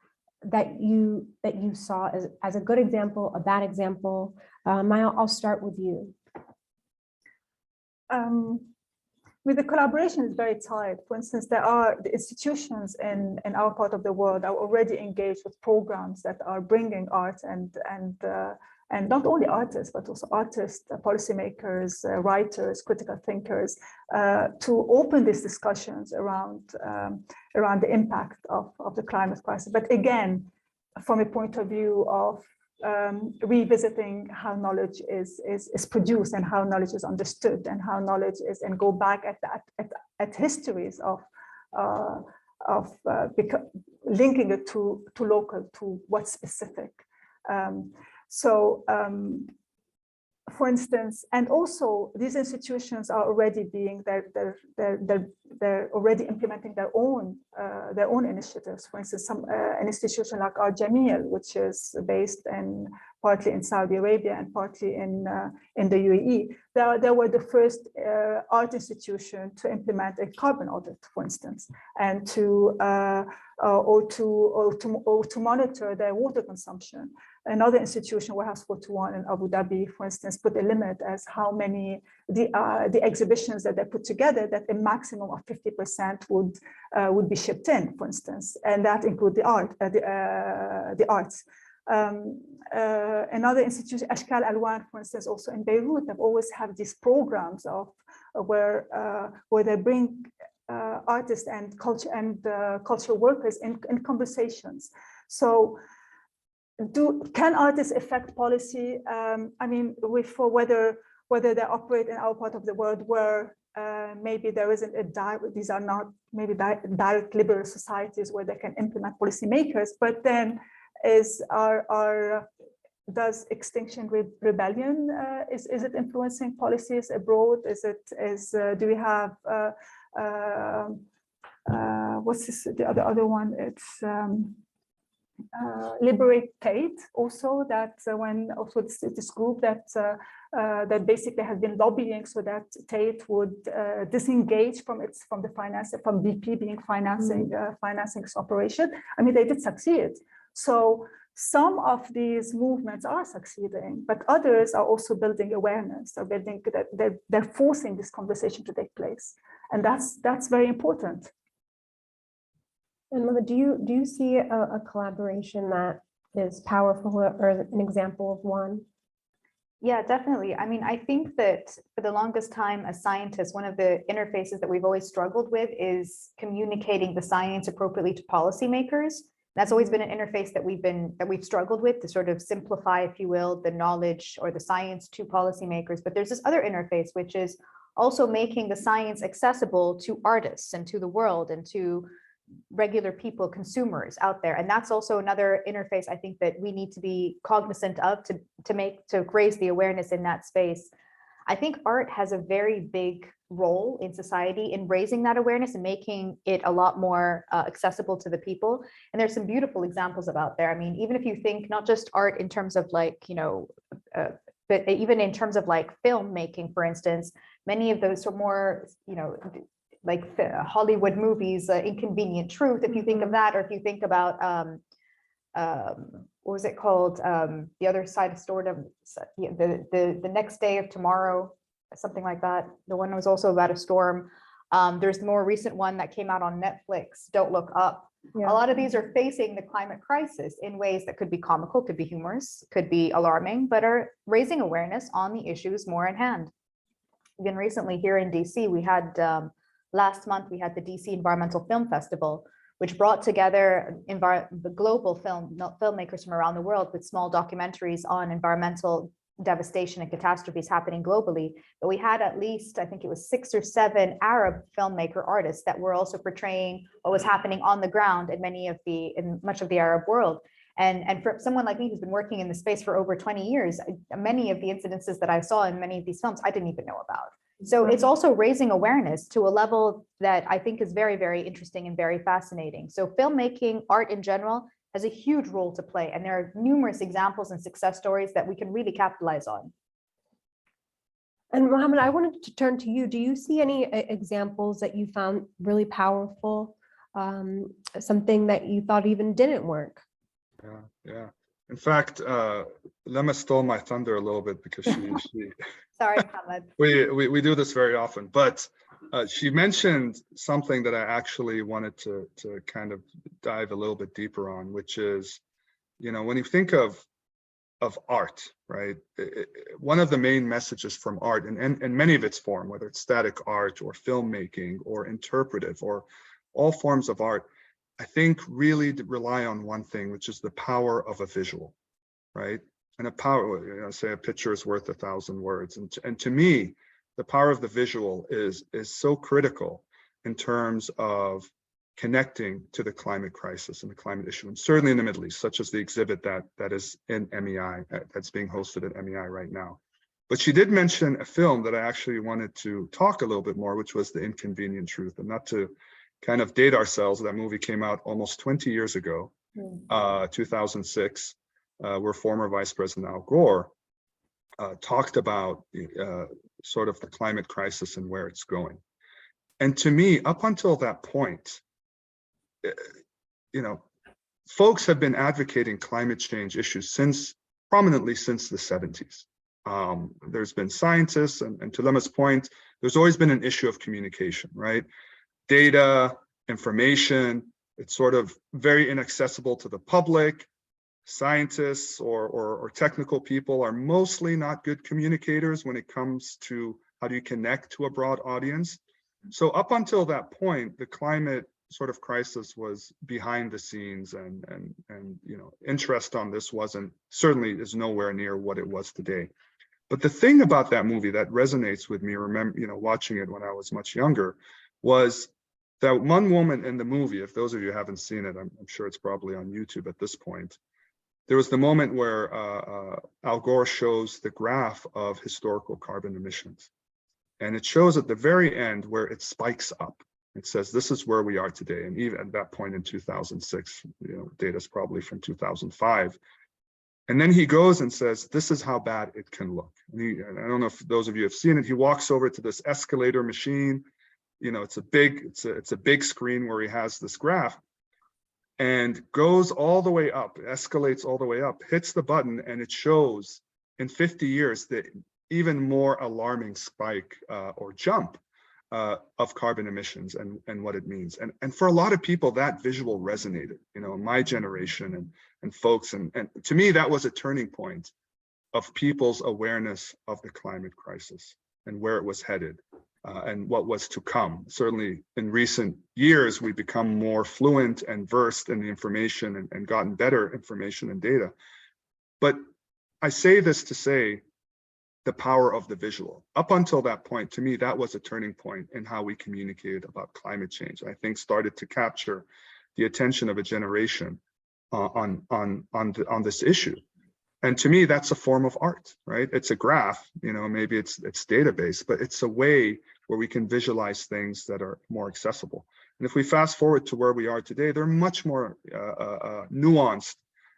that you saw as a good example, a bad example. Maya, I'll start with you. With the collaboration is very tight. For instance, there are the institutions in our part of the world are already engaged with programs that are bringing art and not only artists, but also artists, policymakers, writers, critical thinkers, to open these discussions around the impact of the climate crisis. But again, from a point of view of revisiting how knowledge is produced and how knowledge is understood and how knowledge is, and go back at histories of linking it to local, to what's specific. For instance, and also these institutions are already they're already implementing their own initiatives. For instance, an institution like Art Jameel, which is based partly in Saudi Arabia and partly in the UAE. They were the first art institution to implement a carbon audit, for instance, and to monitor their water consumption. Another institution, Warehouse 41 in Abu Dhabi, for instance, put a limit as how many the exhibitions that they put together, that a maximum of 50% would be shipped in, for instance, and that include the arts. Another institution, Ashkal Alwan, for instance, also in Beirut, they've always have these programs of where they bring artists and cultural workers in conversations. So, can artists affect policy? I mean, for whether they operate in our part of the world where maybe there isn't these are not maybe direct liberal societies where they can implement policymakers, but then does Extinction Rebellion is it influencing policies abroad? Do we have what's the other one? It's Liberate Tate, also, that when also this group that basically has been lobbying so that Tate would disengage from the finance, from BP being financing its operation. I mean, they did succeed. So some of these movements are succeeding, but others are also building awareness, or building that they're forcing this conversation to take place, and that's very important. And Mother, do you see a collaboration that is powerful, or an example of one? Yeah, definitely. I mean, I think that for the longest time as scientists, one of the interfaces that we've always struggled with is communicating the science appropriately to policymakers. That's always been an interface that we've struggled with, to sort of simplify, if you will, the knowledge or the science to policymakers. But there's this other interface, which is also making the science accessible to artists and to the world and to regular people, consumers out there. And that's also another interface I think that we need to be cognizant of to raise the awareness in that space. I think art has a very big role in society in raising that awareness and making it a lot more accessible to the people. And there's some beautiful examples about there. I mean, even if you think not just art in terms of like, but even in terms of like filmmaking, for instance, many of those are more, like Hollywood movies, Inconvenient Truth, if you think of that, or if you think about what was it called? The other side of Stordom, the next day of tomorrow, something like that. The one was also about a storm. There's the more recent one that came out on Netflix, Don't Look Up. Yeah. A lot of these are facing the climate crisis in ways that could be comical, could be humorous, could be alarming, but are raising awareness on the issues more in hand. Even recently here in DC, we had, last month, we had the DC Environmental Film Festival, which brought together the global filmmakers from around the world with small documentaries on environmental devastation and catastrophes happening globally. But we had at least, I think it was 6 or 7 Arab filmmaker artists that were also portraying what was happening on the ground in much of the Arab world. And for someone like me who's been working in the space for over 20 years, many of the incidences that I saw in many of these films, I didn't even know about. So it's also raising awareness to a level that I think is very, very interesting and very fascinating. So filmmaking, art in general, has a huge role to play. And there are numerous examples and success stories that we can really capitalize on. And Mohammed, I wanted to turn to you. Do you see any examples that you found really powerful? Something that you thought even didn't work? Yeah. In fact, Lema stole my thunder a little bit because she Sorry, Mohammed. we do this very often, but she mentioned something that I actually wanted to kind of dive a little bit deeper on, which is, when you think of art, right? One of the main messages from art, and many of its form, whether it's static art or filmmaking or interpretive or all forms of art, I think really rely on one thing, which is the power of a visual, right? And a power, say a picture is worth 1,000 words. And to me, the power of the visual is so critical in terms of connecting to the climate crisis and the climate issue, and certainly in the Middle East, such as the exhibit that is in MEI, that's being hosted at MEI right now. But she did mention a film that I actually wanted to talk a little bit more, which was The Inconvenient Truth. And not to kind of date ourselves, that movie came out almost 20 years ago, 2006, where former Vice President Al Gore talked about sort of the climate crisis and where it's going. And to me, up until that point, folks have been advocating climate change issues prominently since the 70s. There's been scientists, and to Lema's point, there's always been an issue of communication, right? Data, information, it's sort of very inaccessible to the public. Scientists or technical people are mostly not good communicators when it comes to how do you connect to a broad audience. So up until that point, the climate sort of crisis was behind the scenes, and interest on this certainly is nowhere near what it was today. But the thing about that movie that resonates with me, watching it when I was much younger, was that one woman in the movie, if those of you haven't seen it, I'm sure it's probably on YouTube at this point. There was the moment where Al Gore shows the graph of historical carbon emissions. And it shows at the very end where it spikes up. It says, this is where we are today. And even at that point in 2006, data is probably from 2005. And then he goes and says, this is how bad it can look. And I don't know if those of you have seen it. He walks over to this escalator machine. It's a big screen where he has this graph, and goes all the way up, escalates all the way up, hits the button, and it shows in 50 years the even more alarming spike or jump of carbon emissions and what it means. And for a lot of people, that visual resonated, my generation and folks. And to me, that was a turning point of people's awareness of the climate crisis and where it was headed. And what was to come. Certainly in recent years, we've become more fluent and versed in the information and gotten better information and data. But I say this to say the power of the visual. Up until that point, to me, that was a turning point in how we communicated about climate change. I think started to capture the attention of a generation on this issue. And to me, that's a form of art, right? It's a graph, maybe it's database, but it's a way where we can visualize things that are more accessible. And if we fast forward to where we are today, there are much more nuanced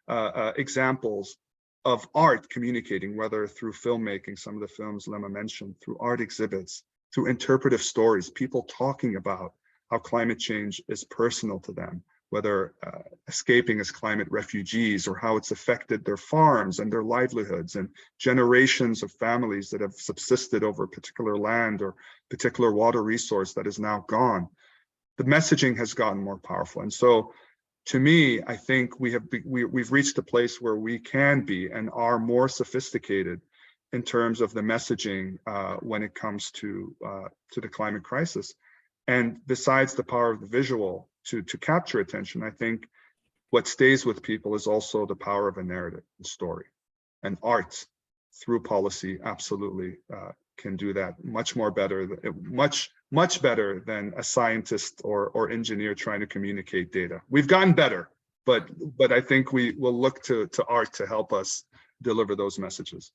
examples of art communicating, whether through filmmaking, some of the films Lema mentioned, through art exhibits, through interpretive stories, people talking about how climate change is personal to them, whether escaping as climate refugees, or how it's affected their farms and their livelihoods, and generations of families that have subsisted over a particular land or particular water resource that is now gone. The messaging has gotten more powerful. And so to me, I think we've reached a place where we can be and are more sophisticated in terms of the messaging when it comes to the climate crisis. And besides the power of the visual to capture attention, I think what stays with people is also the power of a narrative and story. And art through policy absolutely can do that much more better, much better than a scientist or engineer trying to communicate data. We've gotten better, but I think we will look to art to help us deliver those messages.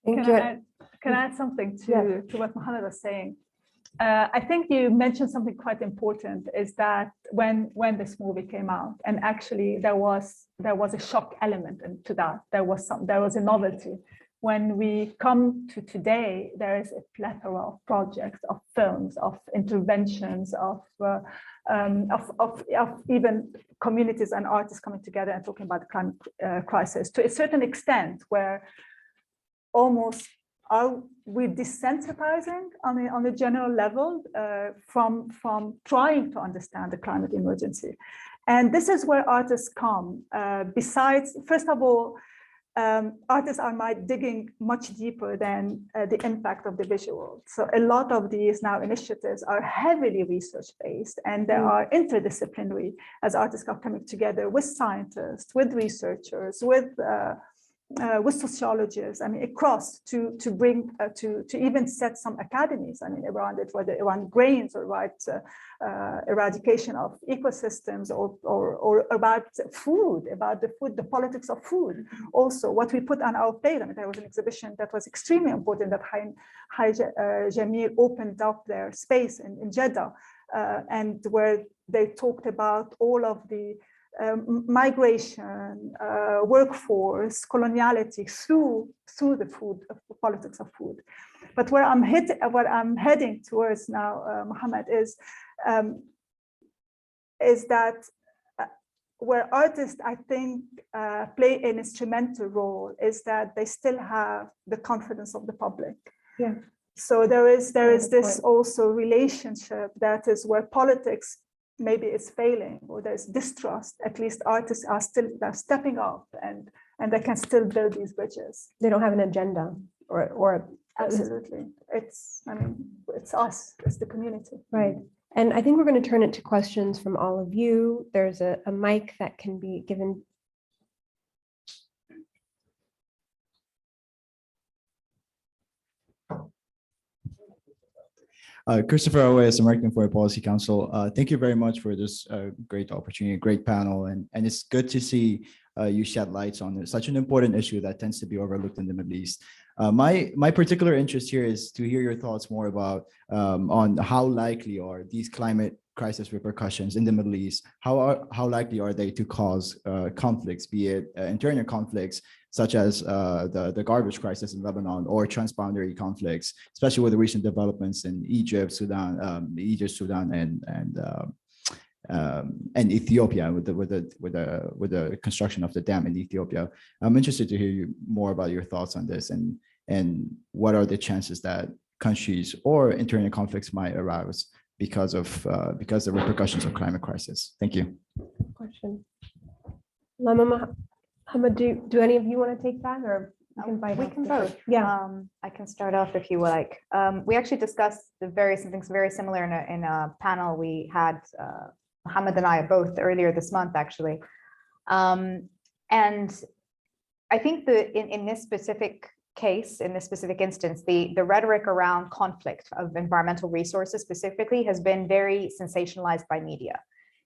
Thank Can you. I add something Yeah. to what Mohammed was saying? I think you mentioned something quite important, is that when this movie came out, and actually there was a shock element into that. There was a novelty. When we come to today, there is a plethora of projects, of films, of interventions, of even communities and artists coming together and talking about the climate crisis to a certain extent, where almost are we desensitizing on a general level from trying to understand the climate emergency. And this is where artists come. Besides, first of all, artists are now digging much deeper than the impact of the visual. So a lot of these now initiatives are heavily research-based, and they are interdisciplinary, as artists are coming together with scientists, with researchers, with sociologists, I mean, across to bring to even set some academies, I mean, around it, whether around grains or about eradication of ecosystems, or about food, the politics of food. Also, what we put on our plate. I mean, there was an exhibition that was extremely important that Haj Jamil opened up their space in Jeddah, and where they talked about all of the migration, workforce, coloniality through the food, politics of food. But what I'm heading towards now, Mohammed, is that where artists, I think, play an instrumental role is that they still have the confidence of the public. Yeah. So there is this also relationship that is where politics maybe it's failing, or there's distrust. At least artists are stepping up, and they can still build these bridges. They don't have an agenda or Absolutely. It's us, it's the community. right. And I think we're going to turn it to questions from all of you. There's a mic that can be given. Christopher Owais, American Foreign Policy Council. Thank you very much for this great opportunity, great panel. And it's good to see you shed lights on such an important issue that tends to be overlooked in the Middle East. My particular interest here is to hear your thoughts more about on how likely are these climate crisis repercussions in the Middle East? How likely are they to cause conflicts, be it internal conflicts, such as the garbage crisis in Lebanon, or transboundary conflicts, especially with the recent developments in Egypt, Sudan, and Ethiopia with the construction of the dam in Ethiopia. I'm interested to hear you more about your thoughts on this, and what are the chances that countries or internal conflicts might arise because the repercussions of climate crisis. Thank you. Question. Lama Mohammed, do any of you want to take that, or you can bite We off can the both. first? Yeah. I can start off if you like. We actually discussed something very similar in a panel we had. Mohammed and I both earlier this month, actually. And I think in this specific case, in this specific instance, the rhetoric around conflict of environmental resources specifically has been very sensationalized by media.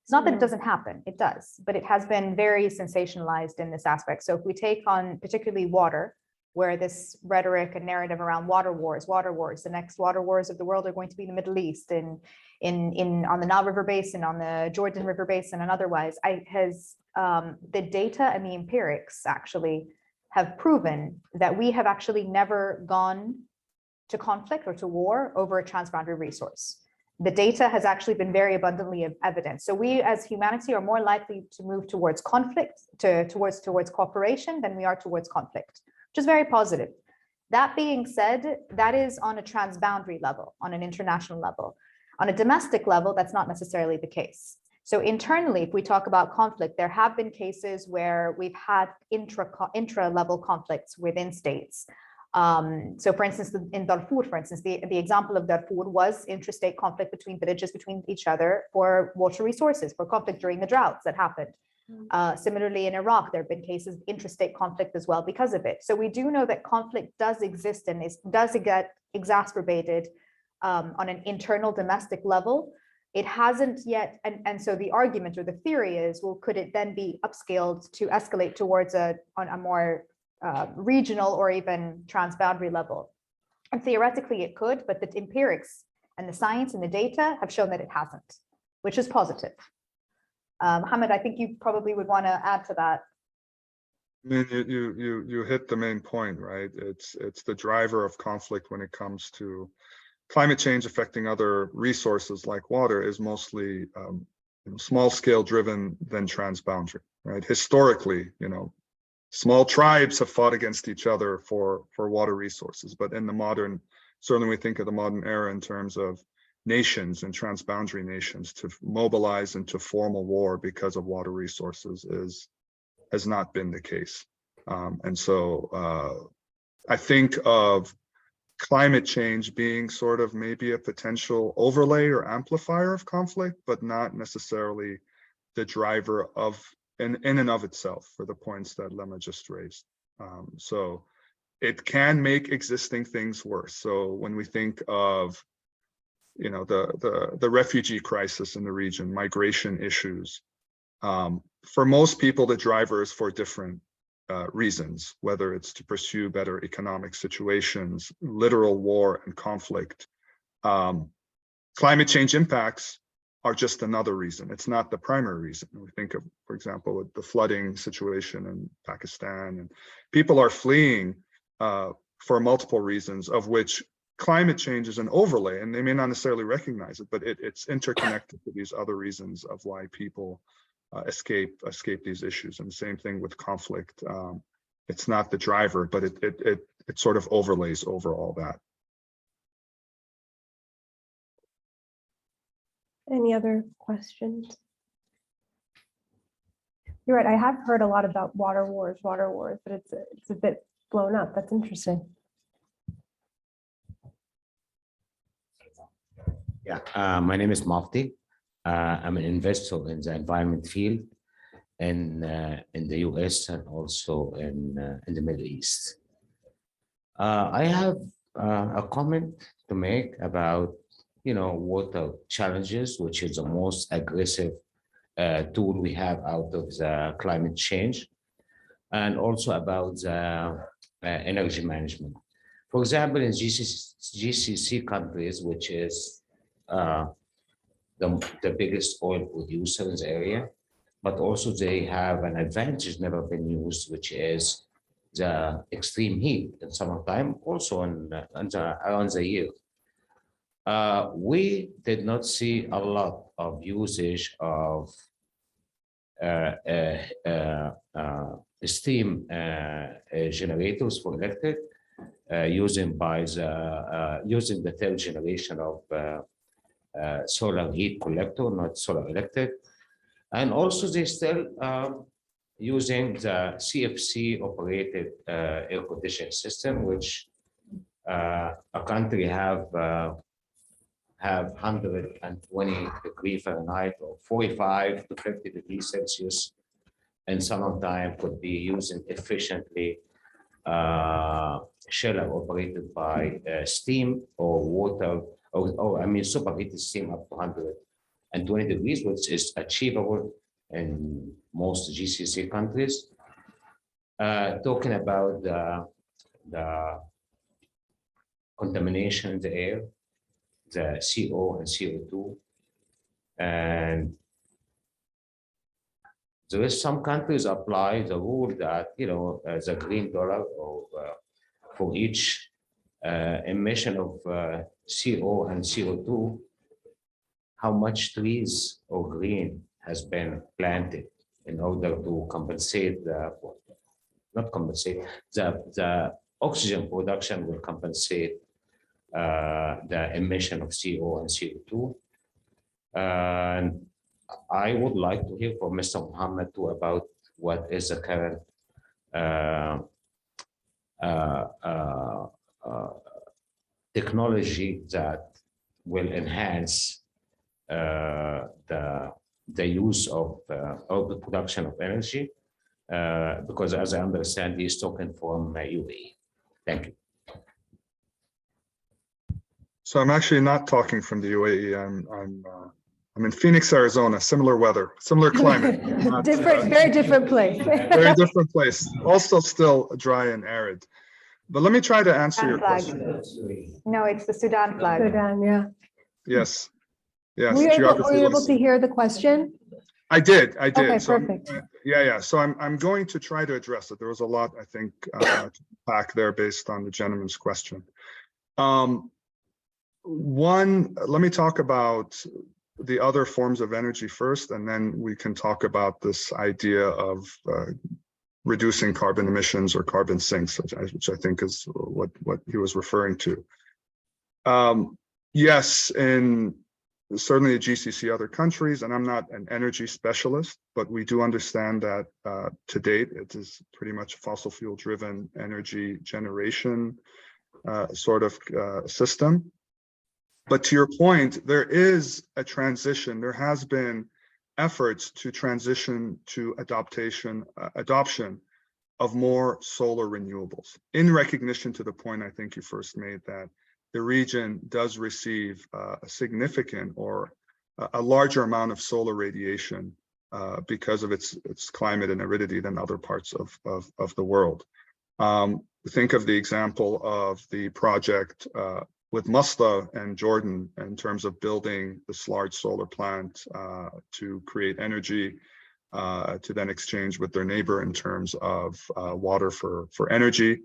It's not that it doesn't happen, it does, but it has been very sensationalized in this aspect. So if we take on particularly water, where this rhetoric and narrative around water wars, the next water wars of the world are going to be in the Middle East, on the Nile River Basin, on the Jordan River Basin, and otherwise, the data and the empirics actually have proven that we have actually never gone to conflict or to war over a transboundary resource. The data has actually been very abundantly evident. So we as humanity are more likely to move towards conflict, towards cooperation than we are towards conflict, which is very positive. That being said, that is on a transboundary level, on an international level. On a domestic level, that's not necessarily the case. So internally, if we talk about conflict, there have been cases where we've had intra-level conflicts within states. So for instance, in Darfur, for instance, the example of Darfur was intrastate conflict between villages, between each other for water resources, for conflict during the droughts that happened. Similarly, in Iraq, there have been cases of intrastate conflict as well because of it. So we do know that conflict does exist and does get exacerbated on an internal domestic level. It hasn't yet, and so the argument or the theory is, well, could it then be upscaled to escalate towards on a more regional or even transboundary level? And theoretically it could, but the empirics and the science and the data have shown that it hasn't, which is positive. Mohammed, I think you probably would want to add to that. I mean, you hit the main point, right? It's the driver of conflict when it comes to climate change affecting other resources like water is mostly small scale driven than transboundary, right? Historically, small tribes have fought against each other for water resources, but in the modern, certainly we think of the modern era in terms of nations and transboundary nations to mobilize into formal war because of water resources has not been the case. And so I think of climate change being sort of maybe a potential overlay or amplifier of conflict, but not necessarily the driver of in and of itself for the points that Lema just raised. So it can make existing things worse. So when we think of the refugee crisis in the region, migration issues, for most people, the driver is for different reasons, whether it's to pursue better economic situations, literal war and conflict. Climate change impacts are just another reason. It's not the primary reason. We think of, for example, the flooding situation in Pakistan, and people are fleeing for multiple reasons, of which climate change is an overlay, and they may not necessarily recognize it, but it's interconnected to these other reasons of why people escape these issues. And the same thing with conflict. It's not the driver, but it sort of overlays over all that. Any other questions? You're right, I have heard a lot about water wars, but it's a bit blown up. That's interesting. Yeah, my name is Mafti. I'm an investor in the environment field in the US and also in the Middle East. I have a comment to make about water challenges, which is the most aggressive tool we have out of the climate change, and also about the energy management. For example, in GCC countries, which is the biggest oil producer in the area, but also they have an advantage never been used, which is the extreme heat in summertime, also around the year. We did not see a lot of usage of steam generators for electric, using the third generation of solar heat collector, not solar electric. And also they still using the CFC operated air conditioning system, which a country have 120 degrees Fahrenheit or 45 to 50 degrees Celsius, and summertime could be using efficiently chiller operated by steam or water, or I mean superheated steam up to 120 degrees, which is achievable in most GCC countries. Talking about the contamination in the air, the CO and CO2, and there is some countries apply the rule that the green dollar or for each emission of CO and CO2, how much trees or green has been planted in order to compensate not compensate, the oxygen production will compensate the emission of CO and CO2. And I would like to hear from Mr. Mohammed too about what is the current technology that will enhance the use of or the production of energy, because as I understand, he's talking from UAE. Thank you. So I'm actually not talking from the UAE. I'm in Phoenix, Arizona. Similar weather, similar climate. Not, Very different place. very different place. Also still dry and arid. But let me try to answer your Flag. question. No, it's the Sudan flag. Sudan, yeah. Yes. Yes. Were you geography able was- to hear the question? I did. Okay, So, perfect. yeah. So I'm going to try to address it. There was a lot, I think, to pack there based on the gentleman's question. One, let me talk about the other forms of energy first, and then we can talk about this idea of reducing carbon emissions or carbon sinks, which I think is what he was referring to. Yes, in certainly the GCC, other countries, and I'm not an energy specialist, but we do understand that to date, it is pretty much fossil fuel driven energy generation sort of system. But to your point, there is a transition. There has been efforts to transition to adoption of more solar renewables, in recognition to the point I think you first made, that the region does receive a significant or a larger amount of solar radiation because of its climate and aridity than other parts of the world. Think of the example of the project with Masdar and Jordan in terms of building this large solar plant to create energy to then exchange with their neighbor in terms of water for energy.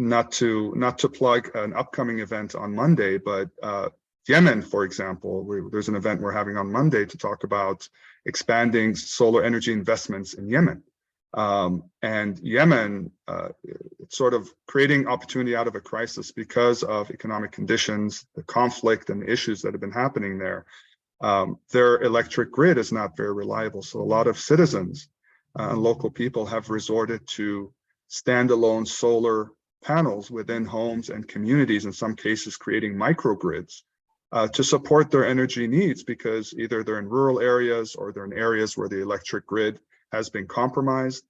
Not to plug an upcoming event on Monday, but Yemen, for example, there's an event we're having on Monday to talk about expanding solar energy investments in Yemen. And Yemen, sort of creating opportunity out of a crisis because of economic conditions, the conflict and the issues that have been happening there. Their electric grid is not very reliable. So a lot of citizens and local people have resorted to standalone solar panels within homes and communities, in some cases creating microgrids to support their energy needs, because either they're in rural areas or they're in areas where the electric grid has been compromised.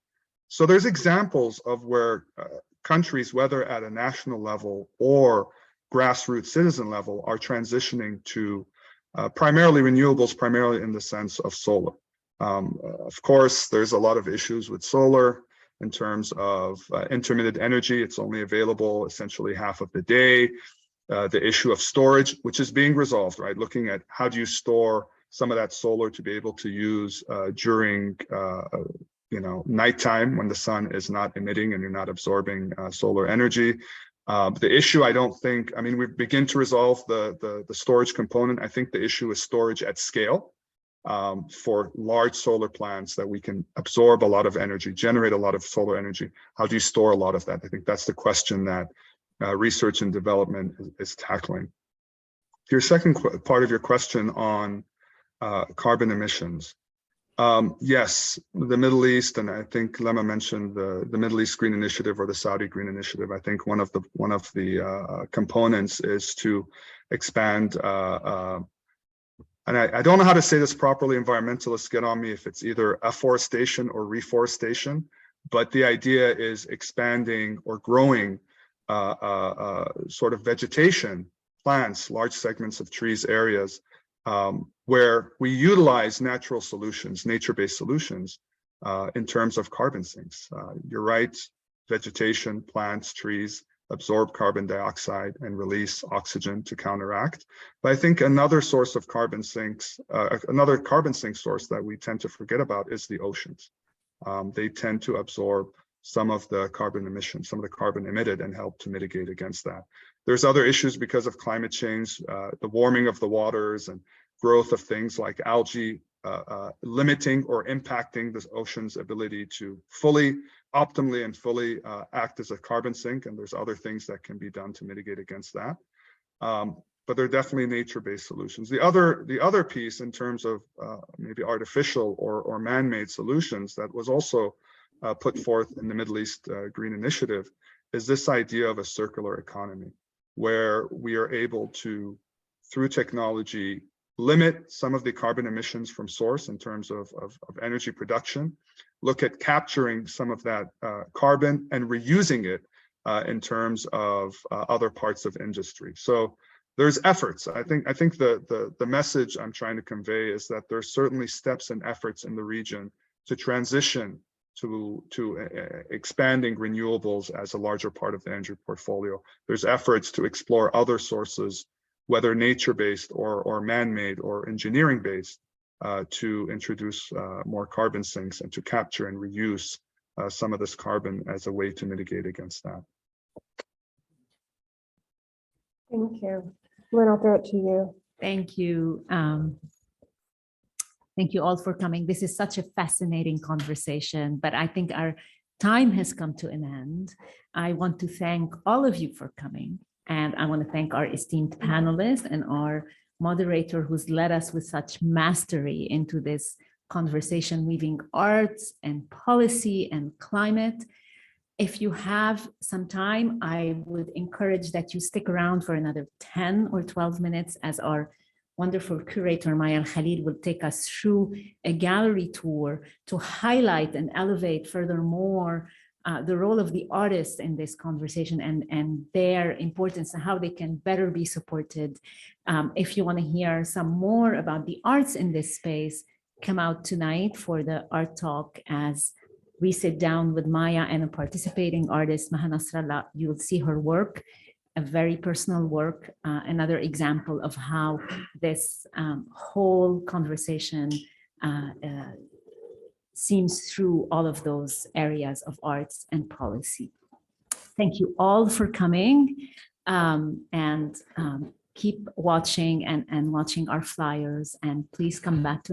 So there's examples of where countries, whether at a national level or grassroots citizen level, are transitioning to primarily renewables, primarily in the sense of solar. Of course, there's a lot of issues with solar in terms of intermittent energy. It's only available essentially half of the day. The issue of storage, which is being resolved, right? Looking at how do you store some of that solar to be able to use during nighttime when the sun is not emitting and you're not absorbing solar energy. The issue, we begin to resolve the storage component. I think the issue is storage at scale for large solar plants that we can absorb a lot of energy, generate a lot of solar energy. How do you store a lot of that? I think that's the question that research and development is tackling. Your second part of your question on carbon emissions. Yes, the Middle East, and I think Lema mentioned the Middle East Green Initiative or the Saudi Green Initiative. I think one of the components is to expand, and I don't know how to say this properly, environmentalists get on me if it's either afforestation or reforestation, but the idea is expanding or growing sort of vegetation, plants, large segments of trees, areas, where we utilize natural solutions, nature-based solutions, in terms of carbon sinks. You're right, vegetation, plants, trees absorb carbon dioxide and release oxygen to counteract. But I think another source of carbon sinks, another carbon sink source that we tend to forget about is the oceans. They tend to absorb some of the carbon emissions, some of the carbon emitted, and help to mitigate against that. There's other issues because of climate change, the warming of the waters and growth of things like algae, limiting or impacting the ocean's ability to optimally and fully act as a carbon sink. And there's other things that can be done to mitigate against that. But they're definitely nature-based solutions. The other piece in terms of maybe artificial or man-made solutions that was also put forth in the Middle East Green Initiative is this idea of a circular economy, where we are able to, through technology, limit some of the carbon emissions from source in terms of energy production, look at capturing some of that carbon and reusing it in terms of other parts of industry. So there's efforts. I think the message I'm trying to convey is that there's certainly steps and efforts in the region to transition to expanding renewables as a larger part of the energy portfolio. There's efforts to explore other sources, whether nature-based or man-made or engineering-based, to introduce more carbon sinks and to capture and reuse some of this carbon as a way to mitigate against that. Thank you. Lynn, I'll throw it to you. Thank you. Thank you all for coming. This is such a fascinating conversation, but I think our time has come to an end. I want to thank all of you for coming, and I want to thank our esteemed panelists and our moderator who's led us with such mastery into this conversation, weaving arts and policy and climate. If you have some time, I would encourage that you stick around for another 10 or 12 minutes as our wonderful curator, Maya Khalil, will take us through a gallery tour to highlight and elevate furthermore the role of the artists in this conversation and their importance and how they can better be supported. If you want to hear some more about the arts in this space, come out tonight for the art talk as we sit down with Maya and a participating artist, Maha Nasrallah. You'll see her work, a very personal work, another example of how this whole conversation seems through all of those areas of arts and policy. Thank you all for coming, and keep watching and watching our flyers, and please come back to